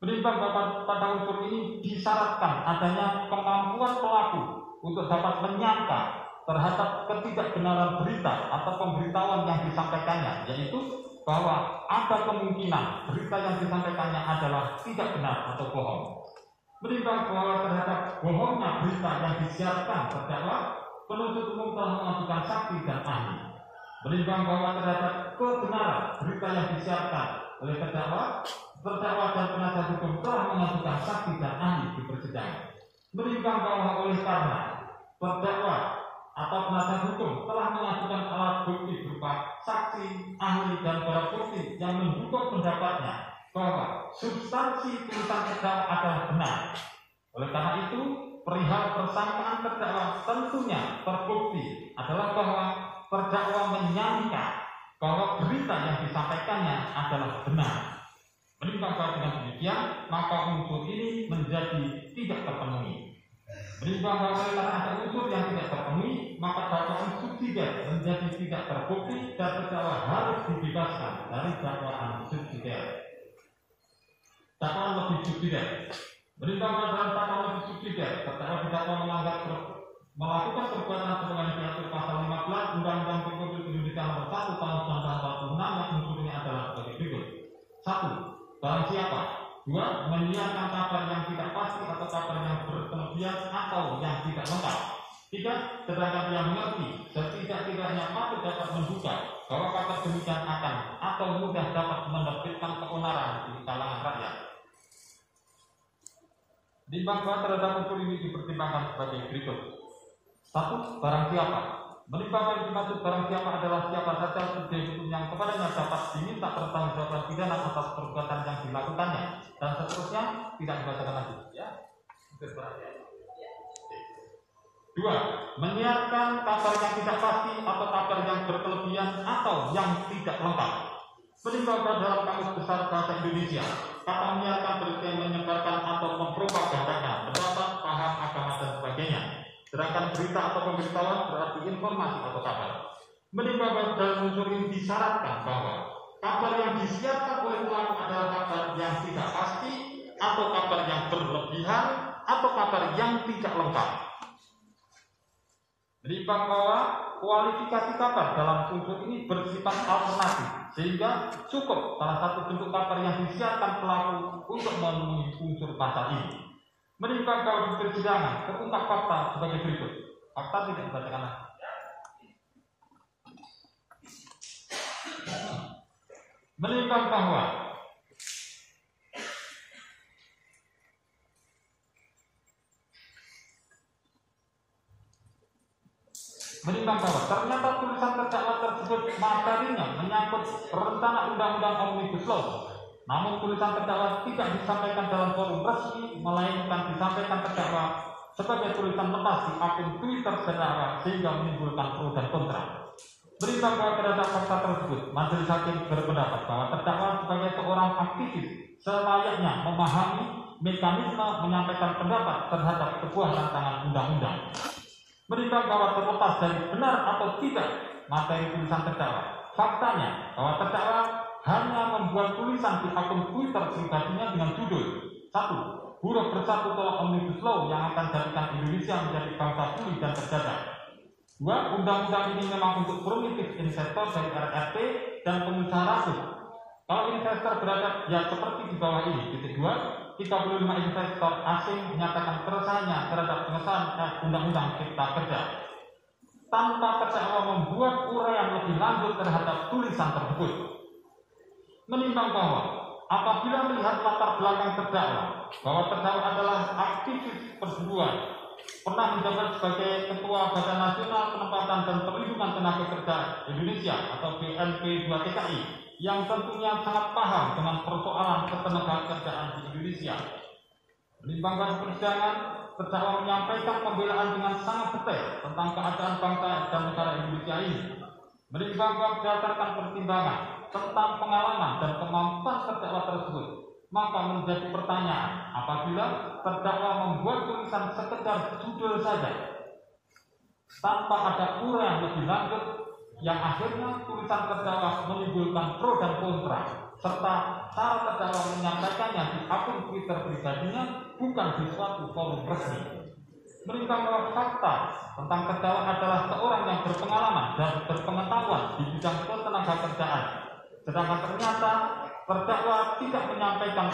Menimbang bahwa pada unsur ini disyaratkan adanya kemampuan pelaku untuk dapat menyangka terhadap ketidakbenaran berita atau pemberitahuan yang disampaikannya, yaitu bahwa ada kemungkinan berita yang disampaikannya adalah tidak benar atau bohong. Menimbang bahwa terhadap bohongnya berita yang disiarkan terdakwa, penuntut umum telah mengajukan saksi dan ahli. Menimbang bahwa terhadap kebenaran berita yang disiarkan oleh terdakwa dan penasihat hukum telah mengajukan saksi dan ahli di persidangan. Menimbang bahwa oleh karena terdakwa atau penasihat hukum telah mengajukan alat bukti berupa saksi, ahli, dan barang bukti yang mendukung pendapatnya bahwa substansi tulisan terdakwa adalah benar. Oleh karena itu, perihal persangkaan terdakwa tentunya terbukti adalah bahwa terdakwa menyangka bahwa berita yang disampaikannya adalah benar. Menimbang bahwa dengan demikian, maka unsur ini menjadi tidak terpenuhi. Menimbang bahwa karena ada unsur yang tidak terpenuhi, maka dakwaan subsidiar menjadi tidak terbukti dan terdakwa harus dibebaskan dari dakwaan subsidiar. Dakwaan lebih subsidiar. Menimbang bahwa dalam dakwaan lebih subsidiar, terdakwa didakwa melakukan perbuatan sebagaimana diatur pasal 15 Undang-Undang Republik Indonesia Nomor 1 Tahun 1946 yang unsurnya adalah sebagai berikut. 1. Barang siapa. 2. Menyiarkan kabar yang tidak pasti atau kabar yang berkelebihan atau yang tidak lengkap. 3. Sedangkan yang mengerti setidak-tidaknya patut dapat menduga bahwa kabar demikian akan atau mudah dapat menerbitkan keonaran di kalangan rakyat. Timbang bahwa terhadap unsur ini dipertimbangkan sebagai berikut. 1. Barang siapa. Menimbang yang dimaksud barang siapa adalah siapa saja subjek hukum yang kepadanya dapat diminta pertanggungjawaban pidana atas perbuatan yang dilakukannya, dan seterusnya tidak dibacakan lagi. Ya. 2. Menyiarkan kabar yang tidak pasti atau kabar yang berkelebihan atau yang tidak lengkap. Menimbang bahwa dalam Kamus Besar Bahasa Indonesia, kata menyiarkan berarti menyebarkan atau mempropagandakan pendapat, paham, agama dan sebagainya. Sedangkan berita atau pemberitahuan berarti informasi atau kabar. Menimbang bahwa dalam unsur ini disyaratkan bahwa kabar yang disiarkan oleh pelaku adalah kabar yang tidak pasti atau kabar yang berlebihan atau kabar yang tidak lengkap. Menimbang bahwa kualifikasi kabar dalam unsur ini bersifat alternatif, sehingga cukup salah satu bentuk kabar yang disiarkan pelaku untuk memenuhi unsur pasal ini. Menimbang bahwa di persidangan terungkap fakta sebagai berikut. Fakta tidak dibacakan lagi. Menimbang bahwa ternyata tulisan terdakwa tersebut materinya menyangkut rencana undang-undang Omnibus Law, namun tulisan terdakwa tidak disampaikan dalam forum resmi, melainkan disampaikan terdakwa sebagai tulisan lepas di akun Twitter terdakwa sehingga menimbulkan pro dan kontra. Menimbang bahwa terhadap fakta tersebut, majelis hakim berpendapat bahwa terdakwa sebagai seorang aktivis selayaknya memahami mekanisme menyampaikan pendapat terhadap sebuah rancangan undang-undang. Menimbang bahwa terlepas dari benar atau tidak materi tulisan terdakwa, faktanya bahwa terdakwa hanya membuat tulisan di akun Twitter pribadinya dengan judul 1. Buruh bersatu tolak Omnibus Law yang akan jadikan Indonesia menjadi bangsa tuli dan terjajah. 2. Undang-undang ini memang untuk primitif investor dari RRT dan pengusaha rasus. Kalau investor berada ya seperti di bawah ini. Titik 2. 35 investor asing menyatakan keresahannya terhadap pengesahan Undang-Undang Cipta Kerja tanpa terdakwa membuat uraian lebih lanjut terhadap tulisan tersebut. Menimbang bahwa apabila melihat latar belakang terdakwa bahwa terdakwa adalah aktivis perburuan, pernah menjabat sebagai Ketua Badan Nasional Penempatan dan Perlindungan Tenaga Kerja Indonesia atau BNP 2 TKI, yang tentunya sangat paham dengan persoalan ketenagakerjaan di Indonesia. Menimbang bahwa persidangan, terdakwa menyampaikan pembelaan dengan sangat detail tentang keadaan bangsa dan negara Indonesia ini. Menimbang bahwa berdasarkan pertimbangan tentang pengalaman dan kemampuan terdakwa tersebut, maka menjadi pertanyaan apabila terdakwa membuat tulisan sekedar judul saja tanpa ada uraian lebih lanjut, yang akhirnya tulisan terdakwa menimbulkan pro dan kontra, serta cara terdakwa menyampaikannya di akun Twitter pribadinya bukan di suatu forum resmi. Menimbang bahwa fakta tentang terdakwa adalah seorang yang berpengalaman dan berpengetahuan di bidang ketenagakerjaan, sedangkan ternyata terdakwa tidak menyampaikan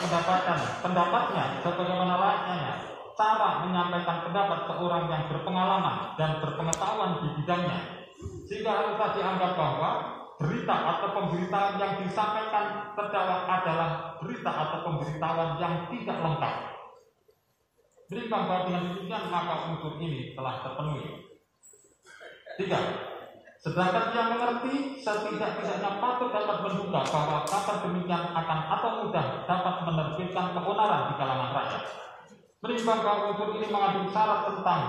pendapatnya sebagaimana layaknya cara menyampaikan pendapat seorang yang berpengalaman dan berpengetahuan di bidangnya, sehingga harus dianggap bahwa berita atau pemberitaan yang disampaikan terdakwa adalah berita atau pemberitahuan yang tidak lengkap. Menimbang bahwa dengan demikian maka unsur ini telah terpenuhi. 3. Sedangkan yang mengerti setidak-tidaknya patut dapat menduga bahwa kabar demikian akan atau mudah dapat menerbitkan keonaran di kalangan rakyat. Menimbang bahwa unsur ini mengandung syarat tentang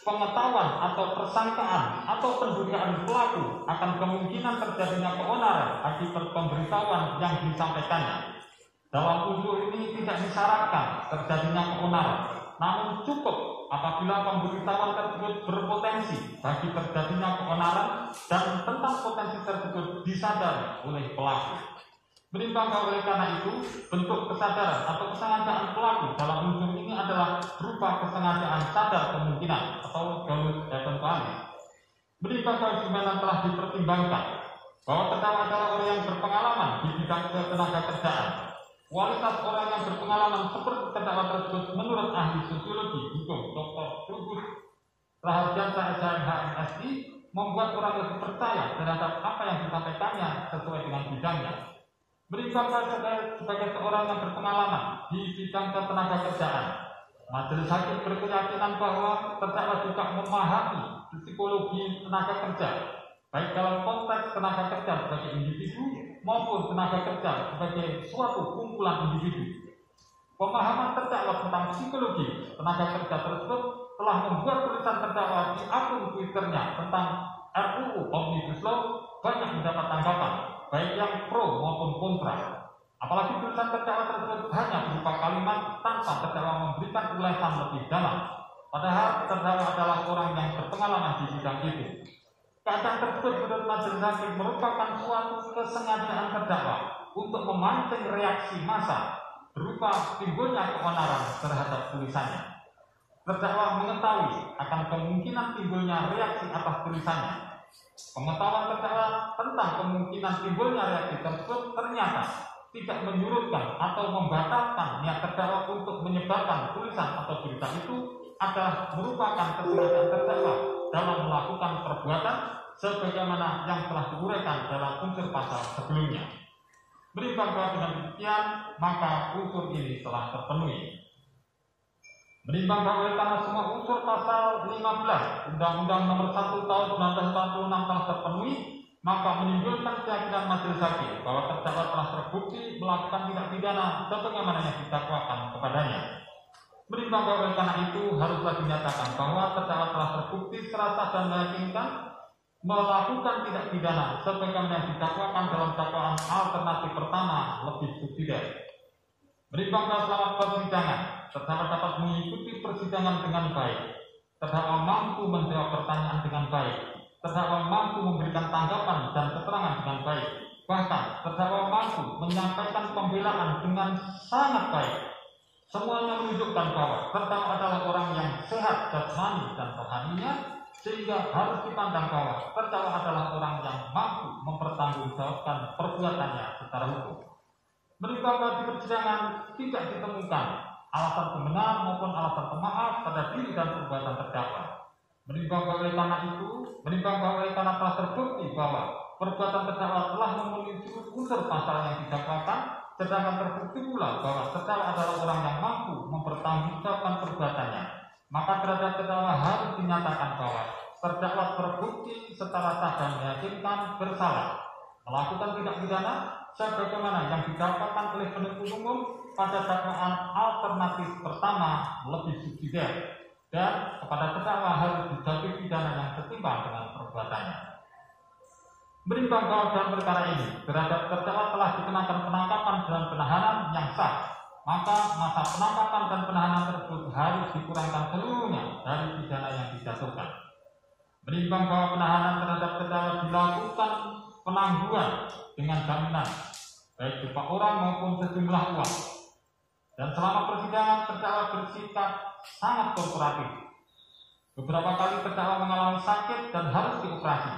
pengetahuan atau persangkaan atau pendugaan pelaku akan kemungkinan terjadinya keonaran akibat pemberitahuan yang disampaikannya. Dalam unsur ini tidak disyaratkan terjadinya keonaran, namun cukup apabila pemberitahuan tersebut berpotensi bagi terjadinya keonaran dan tentang potensi tersebut disadari oleh pelaku. Menimbang bahwa oleh karena itu, bentuk kesadaran atau kesengajaan pelaku dalam unsur ini adalah berupa kesengajaan sadar kemungkinan atau dolus eventualis. Menimbang bahwa dimana telah dipertimbangkan bahwa terdakwa adalah orang yang berpengalaman di bidang ketenaga kerjaan. Kualitas orang yang berpengalaman seperti terdakwa tersebut menurut ahli sosiologi hukum Dr. Trubus Rahardiansyah SHMH MSI membuat orang lebih percaya terhadap apa yang disampaikannya sesuai dengan bidangnya. Menimbang sebagai seorang yang berpengalaman di bidang ketenaga kerjaan, majelis hakim berkeyakinan bahwa terdakwa juga memahami psikologi tenaga kerja, baik dalam konteks tenaga kerja sebagai individu maupun tenaga kerja sebagai suatu kumpulan individu. Pemahaman terdakwa tentang psikologi tenaga kerja tersebut telah membuat tulisan terdakwa di akun Twitternya tentang RUU Omnibus Law banyak mendapat tanggapan, baik yang pro maupun kontra. Apalagi tulisan terdakwa tersebut hanya berupa kalimat tanpa terdakwa memberikan ulasan lebih dalam. Padahal terdakwa adalah orang yang berpengalaman di bidang itu. Keadaan tersebut menurut majelis hakim merupakan suatu kesengajaan terdakwa untuk memancing reaksi massa berupa timbulnya keonaran terhadap tulisannya. Terdakwa mengetahui akan kemungkinan timbulnya reaksi atas tulisannya. Pengetahuan terdakwa tentang kemungkinan timbulnya reaksi tersebut ternyata tidak menyurutkan atau membatalkan niat terdakwa untuk menyebarkan tulisan atau berita itu adalah merupakan kesengajaan terdakwa dalam melakukan perbuatan sebagaimana yang telah diuraikan dalam unsur pasal sebelumnya. Menimbang bahwa dengan demikian maka unsur ini telah terpenuhi. Menimbang bahwa karena semua unsur pasal 15 Undang-Undang Nomor 1 Tahun 1946 telah terpenuhi, maka menimbulkan keyakinan majelis hakim bahwa terdakwa telah terbukti melakukan tindak pidana sebagaimana yang didakwakan kepadanya. Menimbang bahwa karena itu haruslah dinyatakan bahwa terdakwa telah terbukti secara sah dan meyakinkan melakukan tindak pidana sebagaimana yang didakwakan dalam dakwaan alternatif pertama lebih subsidiar. Menimbang bahwa selama persidangan terdakwa dapat mengikuti persidangan dengan baik, terdakwa mampu menjawab pertanyaan dengan baik, terdakwa mampu memberikan tanggapan dan keterangan dengan baik, bahkan terdakwa mampu menyampaikan pembelaan dengan sangat baik. Semuanya menunjukkan bahwa terdakwa adalah orang yang sehat jasmani dan rohaninya, sehingga harus dipandang bahwa terdakwa adalah orang yang mampu mempertanggungjawabkan perbuatannya secara hukum. Menimbang bahwa di persidangan tidak ditemukan alasan pembenar maupun alasan pemaaf pada diri dan perbuatan terdakwa. Menimbang bahwa oleh karena telah terbukti bahwa perbuatan terdakwa telah memenuhi unsur pasal yang didakwakan, sedangkan terbukti pula bahwa terdakwa adalah orang yang mampu mempertanggungjawabkan perbuatannya, maka terhadap terdakwa harus dinyatakan bahwa terdakwa terbukti secara sah dan meyakinkan bersalah melakukan tindak pidana sebagaimana yang didakwakan oleh penuntut umum pada dakwaan alternatif pertama lebih subsidiar, dan kepada terdakwa harus dijatuhi pidana yang setimpal dengan perbuatannya. Menimbang bahwa dalam perkara ini terhadap terdakwa telah dikenakan penangkapan dan penahanan yang sah, maka masa penangkapan dan penahanan tersebut harus dikurangkan seluruhnya dari pidana yang dijatuhkan. Menimbang bahwa penahanan terhadap terdakwa dilakukan penangguhan dengan jaminan baik berupa orang maupun sejumlah uang, dan selama persidangan terdakwa bersikap sangat kooperatif. Beberapa kali terdakwa mengalami sakit dan harus dioperasi,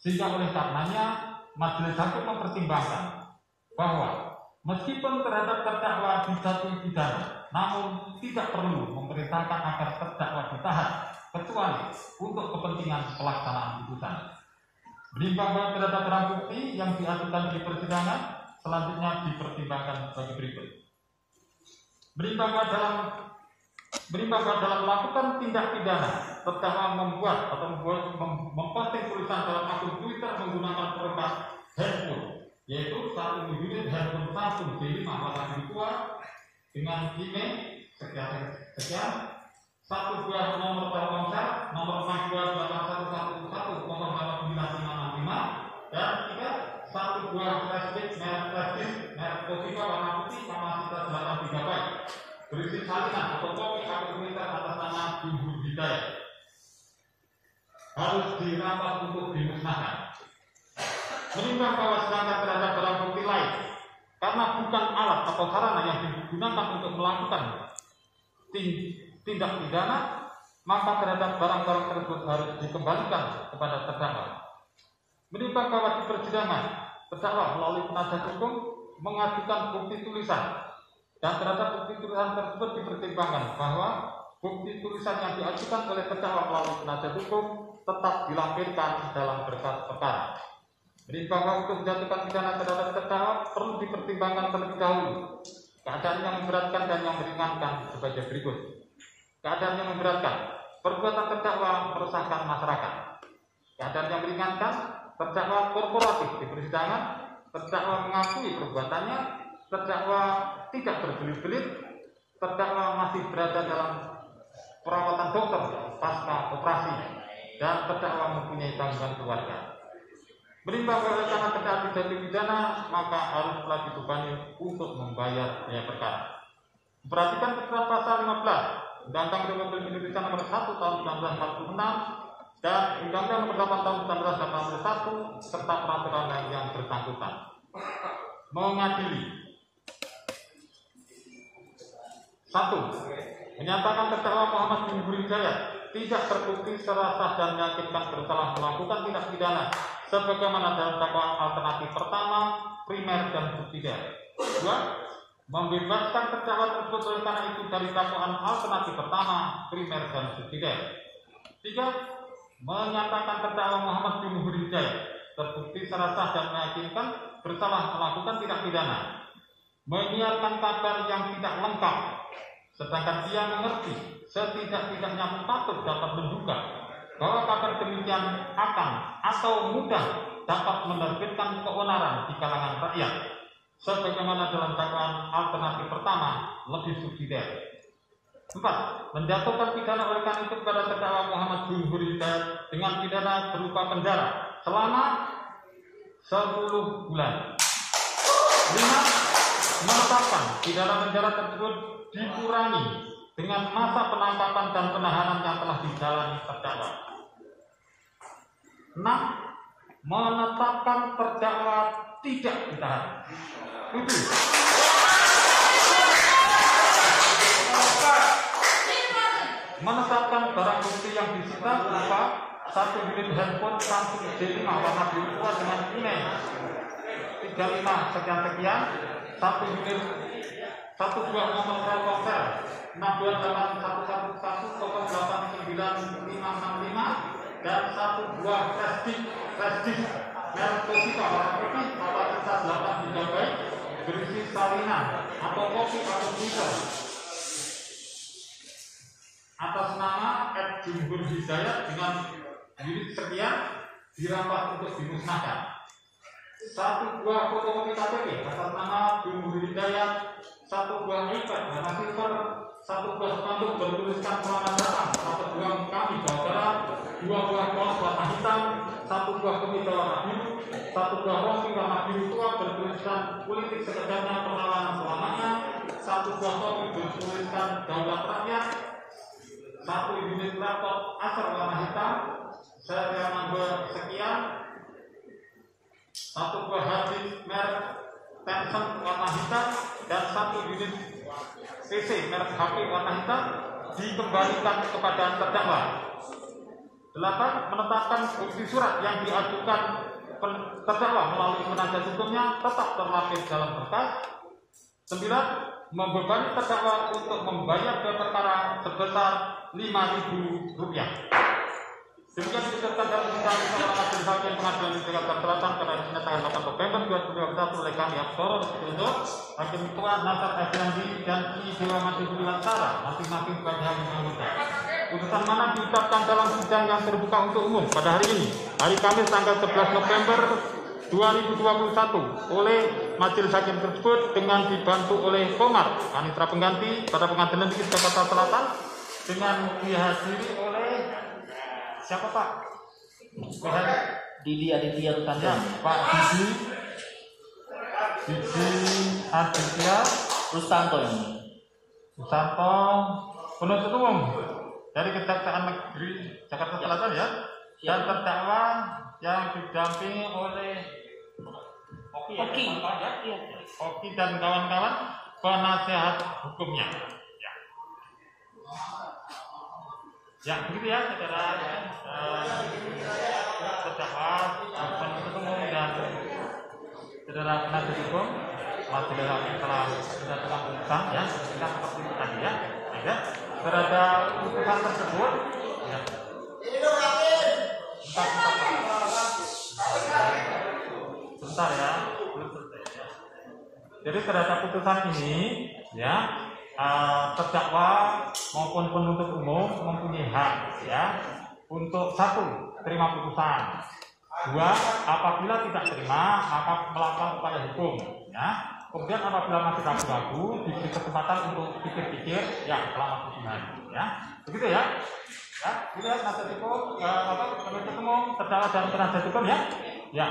sehingga oleh karenanya majelis hakim mempertimbangkan bahwa meskipun terhadap terdakwa dijatuhi pidana, namun tidak perlu memerintahkan agar terdakwa ditahan kecuali untuk kepentingan pelaksanaan putusan. Menimbang bahwa terhadap barang bukti yang diajukan di persidangan selanjutnya dipertimbangkan sebagai berikut. Menimbang bahwa dalam melakukan tindak pidana terdakwa membuat atau memposting tulisan dalam akun Twitter menggunakan perangkat handphone, yaitu satu unit handphone Samsung J5 warna tua dengan email sekian, satu buah nomor Telkomsel nomor 62811100965, dan tiga, satu buah flashdisk merek Toshiba warna putih kapasitas 8 GB berisi salinan atau kopi akun Twitter atas nama Jumhur Hidayat, harus dirampas untuk dimusnahkan. Menimbang bahwa sedangkan terhadap barang bukti lain karena bukan alat atau sarana yang digunakan untuk melakukan tindak pidana, maka terhadap barang-barang tersebut harus dikembalikan kepada terdakwa. Menimbang bahwa di persidangan terdakwa melalui penasihat hukum mengajukan bukti tulisan, dan terhadap bukti tulisan tersebut dipertimbangkan bahwa bukti tulisan yang diajukan oleh terdakwa melalui penasihat hukum tetap dilampirkan dalam berkas perkara. Menimbang bahwa untuk menjatuhkan pidana terhadap terdakwa perlu dipertimbangkan terlebih dahulu keadaan yang memberatkan dan yang meringankan sebagai berikut. Keadaan yang memberatkan, perbuatan terdakwa meresahkan masyarakat. Keadaan yang meringankan, terdakwa korporatif di persidangan, terdakwa mengakui perbuatannya, terdakwa tidak berbelit-belit, terdakwa masih berada dalam perawatan dokter pasca operasi, dan terdakwa mempunyai tanggungan keluarga. Menimbang bahwa karena terdakwa dijatuhi pidana, maka haruslah dibebani untuk membayar biaya perkara. Perhatikan ketentuan pasal 15 Undang-Undang Republik Indonesia Nomor 1 Tahun 1946 dan Undang-Undang Nomor 8 Tahun 1981 serta peraturan lain yang bersangkutan. Mengadili. 1. Menyatakan terdakwa Muhammad bin Hidayat tidak terbukti secara sah dan meyakinkan bersalah melakukan tindak pidana sebagaimana dalam dakwaan alternatif pertama, primer dan subsidiar. 2. Membebaskan terdakwa tersebut oleh karena itu dari dakwaan alternatif pertama, primer dan subsidiar. 3. Menyatakan terdakwa Muhammad bin Hidayat terbukti secara sah dan meyakinkan bersalah melakukan tindak pidana, menyiarkan kabar yang tidak lengkap, sedangkan dia mengerti setidak-tidaknya patut dapat menduga bahwa kabar demikian akan atau mudah dapat menerbitkan keonaran di kalangan rakyat, sebagaimana dalam dakwaan alternatif pertama lebih subsidiar. 4. Menjatuhkan pidana oleh karena itu kepada terdakwa Muhammad bin Hidayat dengan pidana berupa penjara selama 10 bulan. 5. Menetapkan pidana penjara tersebut dikurangi dengan masa penangkapan dan penahanan yang telah dijalani terdakwa. 6. Menetapkan terdakwa tidak ditahan. 7. Menetapkan barang bukti yang disita berupa 1 unit handphone Samsung J5 warna biru tua dengan email 35 sekian-sekian, 1 unit 1 buah nomor ponsel 62811089565 dan 1 buah flash disk merek Toshiba warna putih kapasitas 8 GB berisi salinan atau kopi atau Twitter atas nama @Jumhur Hidayat dengan unit sekian dirampas untuk dimusnahkan. 1 buah fotokopi KTP atas nama Jumhur Hidayat, 1 buah iPad warna silver, 1 buah spanduk bertuliskan selamat datang atau buang kami Jawa Barat, 2 buah kaos warna hitam, 1 buah kemeja warna biru, 1 buah rompi warna biru tua bertuliskan politik sekedarnya perlawanan selamanya, 1 buah topi bertuliskan daulat rakyat, 1 unit laptop Acer warna hitam, serial number sekian, 1 buah harddisk merek Tencent warna hitam, dan 1 unit PC merek HP warna hitam dikembalikan kepada terdakwa. 8. Menetapkan bukti surat yang diajukan terdakwa melalui penasihat hukumnya tetap terlapis dalam berkas. 9. Membebani terdakwa untuk membayar biaya perkara sebesar Rp5.000. Demikian diputuskan dalam sidang seorang majelis hakim pengadilan negeri Jakarta Selatan pada tanggal 8 November 2021 oleh kami Abdurrahman Sutojo, Hakim Ketua Nasar Effendi dan I Dewa Masih Lansara, masing-masing sebagai hakim anggota. Putusan mana diucapkan dalam sidang yang terbuka untuk umum pada hari ini, hari Kamis tanggal 11 November 2021 oleh majelis hakim tersebut dengan dibantu oleh Komar Panitra Pengganti pada Pengadilan Negeri Jakarta Selatan dengan dihadiri oleh siapa Pak? Didi Aditya Rutanto. Pak Didi Aditya Rutanto ini. Rutanto, penuntut umum dari Kejaksaan Negeri Jakarta Selatan ya. Dan terdakwa yang didampingi oleh Oki dan kawan-kawan penasehat hukumnya. Ya, begitu ya, saudara. Terdakwa, penuntut umum dan saudara penasihat hukum, majelis hakim telah menjatuhkan putusan, ya, kita seperti itu tadi ya. Ya, terhadap putusan tersebut, ya. Bentar ya, belum selesai ya. Jadi terhadap putusan ini, ya, terdakwa maupun penuntut umum mempunyai hak, ya, untuk satu, terima putusan. Dua, apabila tidak terima, maka melakukan upaya hukum, ya. Kemudian apabila masih ragu-ragu, diberi kesempatan untuk pikir-pikir, ya, selama 7 hari, ya. Begitu ya. Ya, gitu ya, penasihat hukum, penuntut umum, terdakwa dan penasihat hukum, ya. Ya.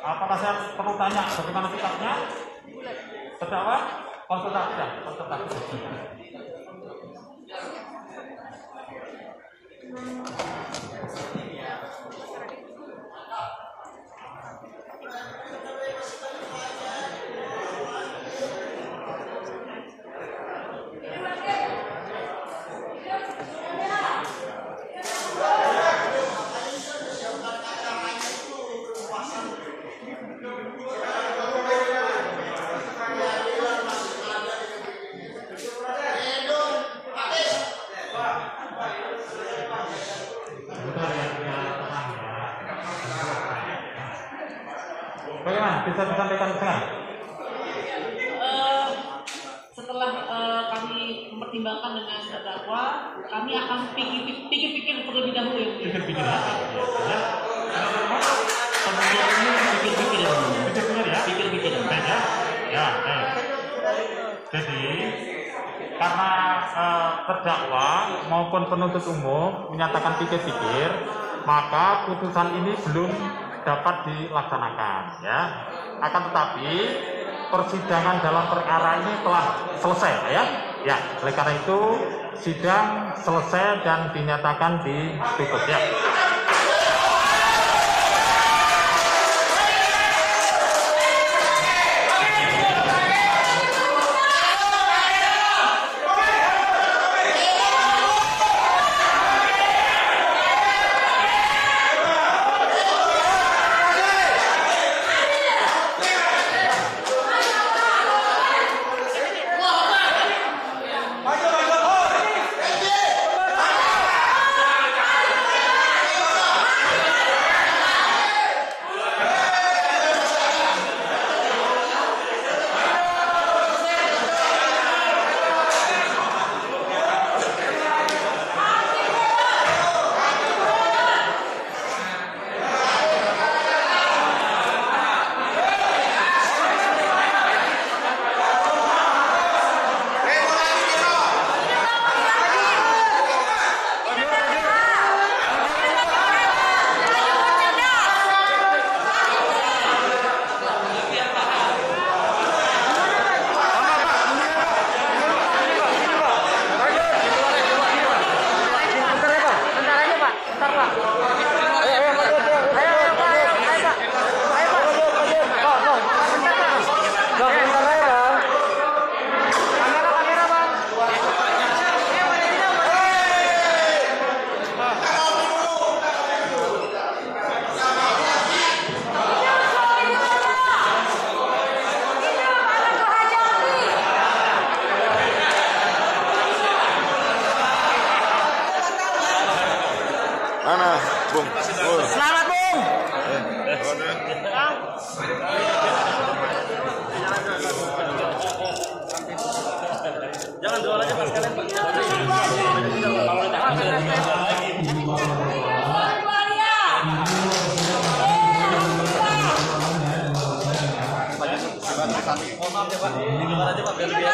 Apakah saya perlu tanya bagaimana sikapnya? Terdakwa, konsultasi ya, konsultasi. Bagaimana? Bisa disampaikan sekarang? Setelah kami mempertimbangkan dengan terdakwa, kami akan pikir-pikir terlebih dahulu ya. Pikir-pikir ya. Pikir-pikir ya. Ya. Jadi karena terdakwa maupun penuntut umum menyatakan pikir-pikir, maka putusan ini belum dapat dilaksanakan, ya. Akan tetapi persidangan dalam perkara ini telah selesai, ya. Ya, oleh karena itu sidang selesai dan dinyatakan ditutup, ya. Mana, Bung? Selamat, Bung. Jangan jual aja Pak sekalian, Pak. Mohon maaf ya Pak, jual aja Pak biar lebih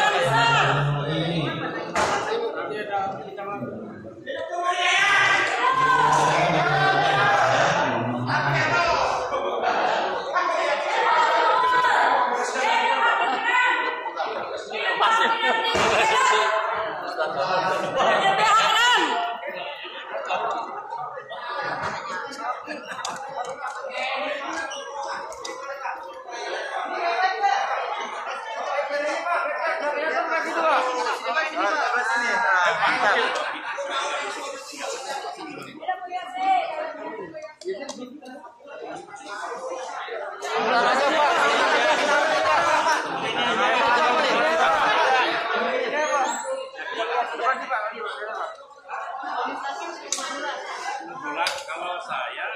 Kalau saya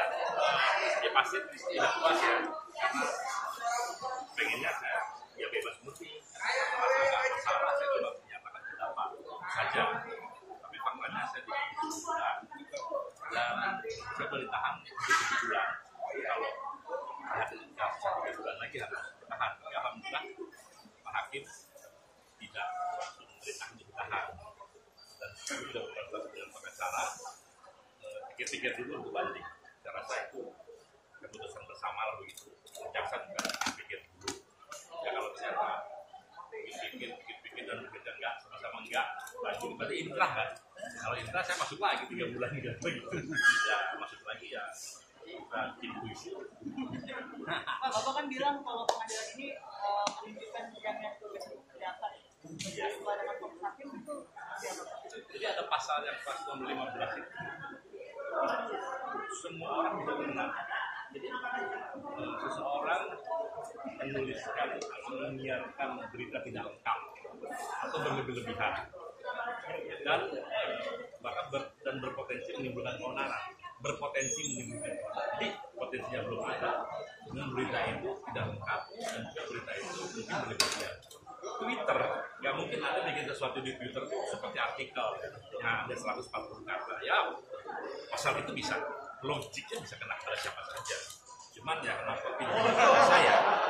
ya pasti tidak puas ya, karena pengennya saya ya bebas murni, merasa nggak bersalah, saya coba menyatakan pendapat saja, tapi faktanya saya tidak bulan dan saya boleh tahan 7 bulan. Kalau nggak 1 bulan lagi harus tahan. Alhamdulillah Pak Hakim tidak memerintah untuk tahan dan sudah berbuat dengan pengacara. Pikir-pikir dulu untuk banding. Saya rasa itu keputusan bersama lah begitu. Jaksa juga pikir dulu. Ya kalau ternyata pikir dan bekerja enggak, sama-sama enggak, banding berarti inkrah kan. Kalau inkrah saya masuk lagi 3 bulan enggak begitu. Ya masuk lagi ya kita intuisi. Pak, Bapak kan bilang kalau pengadilan ini menunjukkan yang tugas data. Sesuai dengan Fonis Hakim itu siapa? Jadi ada pasal yang pasal 15 itu. Semua orang bisa menang. Jadi seseorang menuliskan atau menyiarkan berita tidak lengkap atau berlebih-lebihan dan bahkan berpotensi menimbulkan keonaran, berpotensi menimbulkan keonaran. Jadi potensinya belum ada, dengan berita itu tidak lengkap dan juga berita itu mungkin berlebihan. Twitter, nggak mungkin ada bikin sesuatu di Twitter seperti artikel yang ada 140 kata. Ya, pasal itu bisa, logiknya bisa kena pada siapa saja. Cuman ya kenapa pilih saya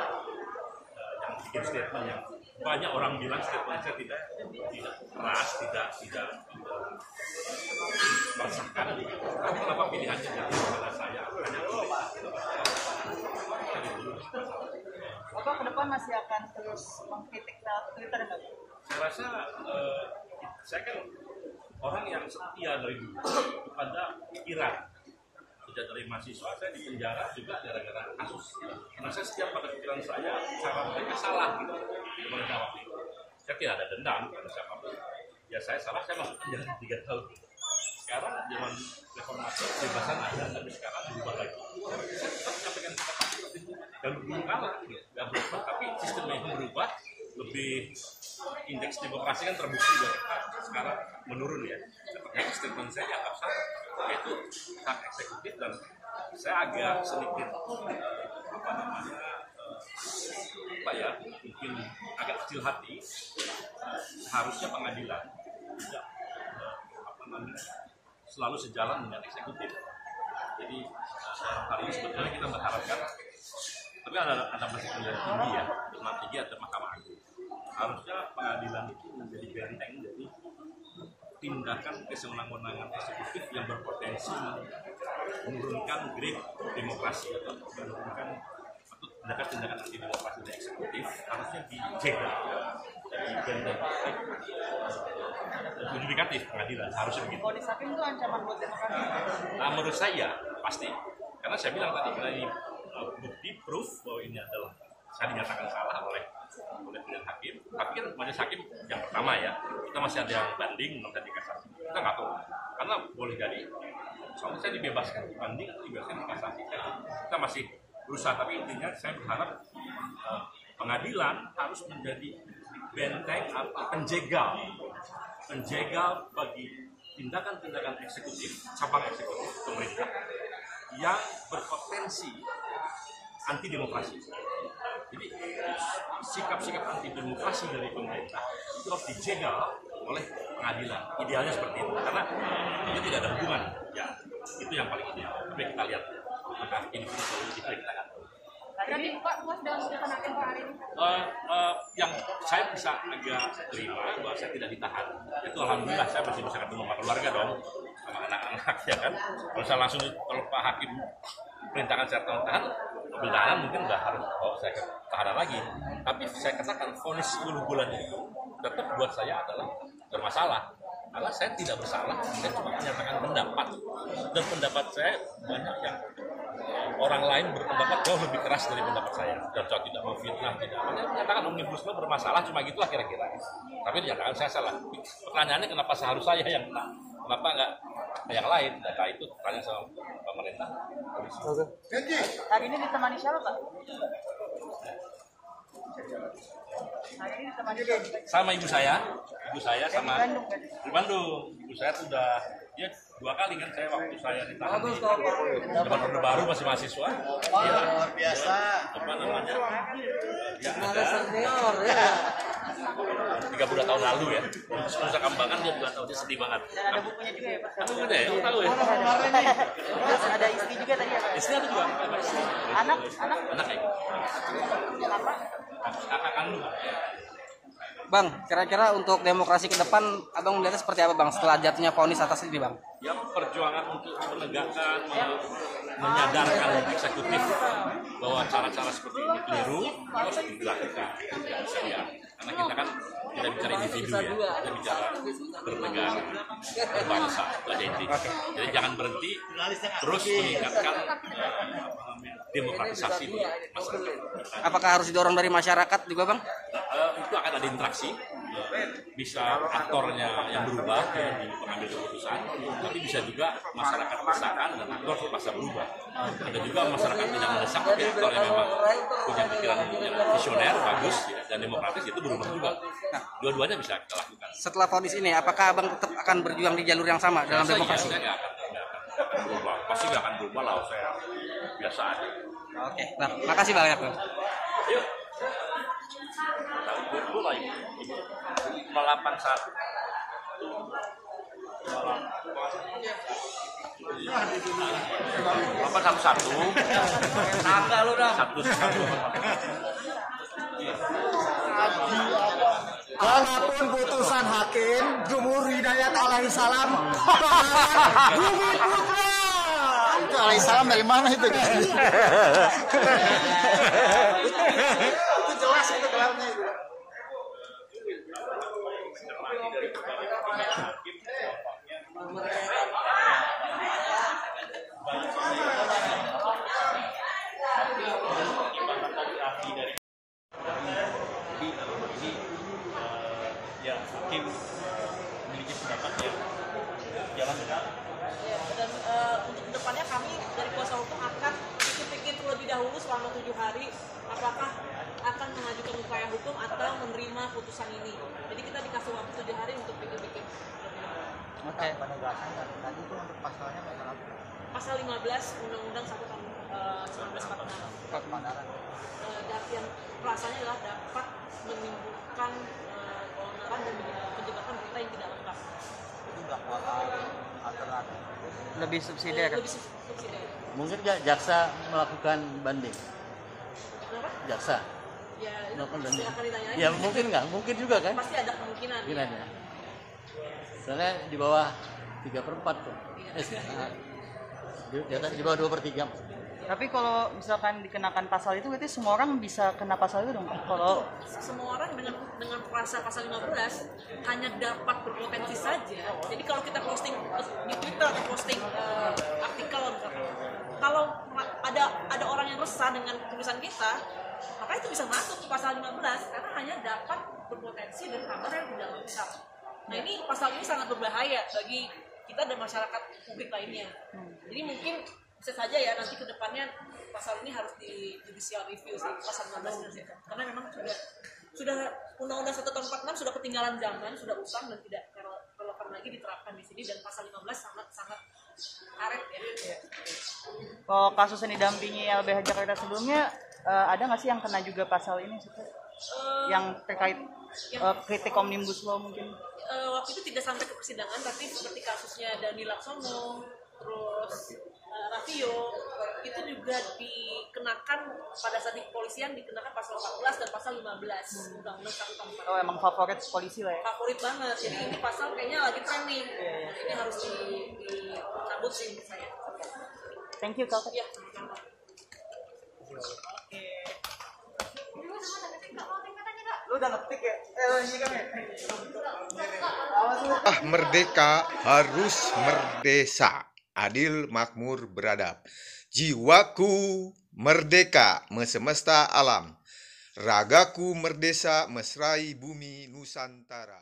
yang bikin statement yang banyak orang bilang statement saya tidak keras, tidak meresahkan. Tapi kenapa pilihannya jatuh pada saya? Hanya tulis. Bapak ke depan masih akan terus mengkritik Twitter nggak? Saya rasa saya kan orang yang setia dari dulu kepada pikiran. Sejak dari mahasiswa saya di penjara juga gara-gara kasus. Karena saya setia pada pikiran saya, cara mereka salah gitu. Mereka waktu itu. Saya tidak ada dendam pada siapapun. Ya saya salah, saya masuk penjara 3 tahun. Sekarang zaman reformasi kebebasan ada, tapi sekarang berubah lagi. Saya tetap menyampaikan pendapat seperti itu. Dan belum kalah, nggak berubah. Tapi sistemnya yang berubah, lebih indeks demokrasi kan terbukti dari sekarang menurun ya. Seperti statement saya anggap salah, yaitu hak eksekutif dan saya agak sedikit mungkin agak kecil hati. Harusnya pengadilan tidak selalu sejalan dengan eksekutif. Jadi hari ini sebetulnya kita berharapkan, tapi ada masih pengadilan tinggi ya, Mahkamah Tinggi atau Mahkamah Agung. Harusnya pengadilan itu menjadi benteng, jadi tindakan kesewenang-wenangan eksekutif yang berpotensi menurunkan grade demokrasi atau menurunkan tindakan-tindakan anti demokrasi dari eksekutif harusnya dijaga dari benteng yudikatif pengadilan harusnya begitu. Fonis Hakim itu ancaman buat demokrasi? Nah menurut saya pasti, karena saya bilang tadi dari bukti proof bahwa ini adalah saya dinyatakan salah oleh pilihan hakim. Tapi kan majelis hakim yang pertama ya, kita masih ada yang banding, belum ada dikasasi. Kita nggak tahu, karena boleh jadi soalnya saya dibebaskan di banding atau dibebaskan di kasasi. Kita masih berusaha, tapi intinya saya berharap pengadilan harus menjadi benteng atau penjegal bagi tindakan-tindakan eksekutif, cabang eksekutif pemerintah yang berpotensi anti demokrasi. Jadi sikap-sikap anti demokrasi dari pemerintah itu harus dijegal oleh pengadilan. Idealnya seperti itu, karena itu tidak ada hubungan. Ya, itu yang paling ideal. Tapi kita lihat apakah ini solusi kita akan. Berarti Pak puas dengan putusan hakim hari ini? Yang saya bisa agak terima bahwa saya tidak ditahan. Itu alhamdulillah saya masih bisa ketemu sama keluarga dong, sama anak-anak ya kan. Kalau saya langsung kalau Pak Hakim perintahkan saya tahan, mobil tahanan mungkin udah harus saya ke tahanan lagi. Tapi saya katakan vonis 10 bulan itu tetap buat saya adalah bermasalah. Karena saya tidak bersalah, saya cuma menyatakan pendapat. Dan pendapat saya banyak yang orang lain berpendapat jauh lebih keras dari pendapat saya. Dan saya tidak memfitnah, tidak. Saya menyatakan Omnibus Law bermasalah, cuma gitulah kira-kira. Tapi dinyatakan saya salah. Pertanyaannya kenapa seharus saya yang kena? Kenapa enggak yang lain? Data itu tanya sama pemerintah. Hari ini ditemani siapa, Pak? Hari ini ditemani siapa? Sama ibu saya sama di Bandung. Ibu saya tuh udah ya 2 kali kan saya waktu saya ditahan di zaman Orde Baru masih mahasiswa. Iya, Luar biasa. apa namanya? Ya, ada Senior ya. 32 tahun lalu ya. Nusa Kambangan dia juga tahu, dia sedih banget. Dan ada bukunya juga ya, Pak? Aku udah ya, tahu ya. Terus ada istri juga tadi ya, Pak? Istri aku juga. Anak? Anak ya. Kenapa? Kakak kandung. Bang, kira-kira untuk demokrasi ke depan, abang melihatnya seperti apa bang setelah jatuhnya vonis atas ini bang? Ya perjuangan untuk menegakkan, menyadarkan eksekutif bahwa cara-cara seperti ini keliru harus dilakukan. Tidak bisa ya. Karena kita kan tidak bicara individu ya, kita bicara bernegara, berbangsa, ada intinya. Jadi jangan berhenti, terus meningkatkan demokratisasi di masyarakat. Apakah harus didorong dari masyarakat juga bang? Itu akan ada interaksi, bisa aktornya yang berubah ya, di pengambil keputusan, tapi bisa juga masyarakat desakan dan aktor terpaksa berubah. Ada juga masyarakat tidak mendesak, tapi aktor yang memang punya pikiran yang visioner, bagus ya, dan demokratis itu berubah juga. Nah, dua-duanya bisa kita lakukan. Setelah vonis ini, apakah abang tetap akan berjuang di jalur yang sama dalam demokrasi? Saya nggak akan berubah, pasti nggak akan berubah lah, saya biasa aja. Oke, bang, makasih banyak bang. Yuk. Dulu lah ibu. 081. Apa satu? Tangga lu dah. Satu. Walaupun putusan hakim Jumhur Hidayat alaihissalam Bumi Putra. Itu alaihissalam dari mana itu? Itu jelas itu gelarnya itu. Ya, hakim memiliki pendapat yang jalan benar. Ya, dan untuk kedepannya kami dari kuasa hukum akan pikir-pikir terlebih dahulu selama 7 hari apakah akan mengajukan upaya hukum atau menerima putusan ini. Jadi kita dikasih waktu 7 hari untuk pikir-pikir. Oke. Penegasan tadi itu untuk pasalnya pasal apa? Pasal 15 Undang-Undang 1 tahun 1946. Yang rasanya adalah dapat menimbulkan keonaran dan menyebarkan berita yang tidak lengkap. Itu dakwaan alternatif. Lebih subsidiar. Lebih subsidiar. Mungkin nggak jaksa melakukan banding? Kenapa? Jaksa Ya, itu melakukan banding? silakan ditanya aja. Ya mungkin nggak, mungkin juga kan? Pasti ada kemungkinan. Mungkin ada. Soalnya di bawah 3/4 tuh. Di atas di bawah 2/3. Tapi kalau misalkan dikenakan pasal itu, berarti semua orang bisa kena pasal itu dong? Kalau Semua orang dengan pasal 15 hanya dapat berpotensi saja. Jadi kalau kita posting di Twitter atau posting artikel misalkan, kalau ada orang yang resah dengan tulisan kita, maka itu bisa masuk ke pasal 15 karena hanya dapat berpotensi dan kabar yang tidak lengkap. Nah ini pasal ini sangat berbahaya bagi kita dan masyarakat publik lainnya. Jadi mungkin bisa saja ya nanti kedepannya pasal ini harus di judicial review sih, pasal 15 ini karena memang sudah Undang-Undang 1 tahun 46 sudah ketinggalan zaman, sudah usang dan tidak relevan lagi diterapkan di sini, dan pasal 15 sangat karet ya. kalau kasus yang didampingi LBH Jakarta sebelumnya, ada nggak sih yang kena juga pasal ini? Yang terkait kritik Omnibus Law mungkin? Waktu itu tidak sampai ke persidangan, tapi seperti kasusnya Dani Laksono, terus Raffio, itu juga dikenakan pada saat di kepolisian, dikenakan pasal 14 dan pasal 15 Undang-Undang 1 tahun 46. Oh emang favorit polisi lah ya? Favorit banget, jadi ini pasal kayaknya lagi trending. Nah, ini harus dicabut sih menurut saya. Thank you Kak. Ya, sama-sama. Oke. Lu udah ngetik ya? Ini kan ya? Merdeka harus merdesa, adil, makmur, beradab. Jiwaku merdeka, semesta alam. Ragaku merdesa, mesrai bumi Nusantara.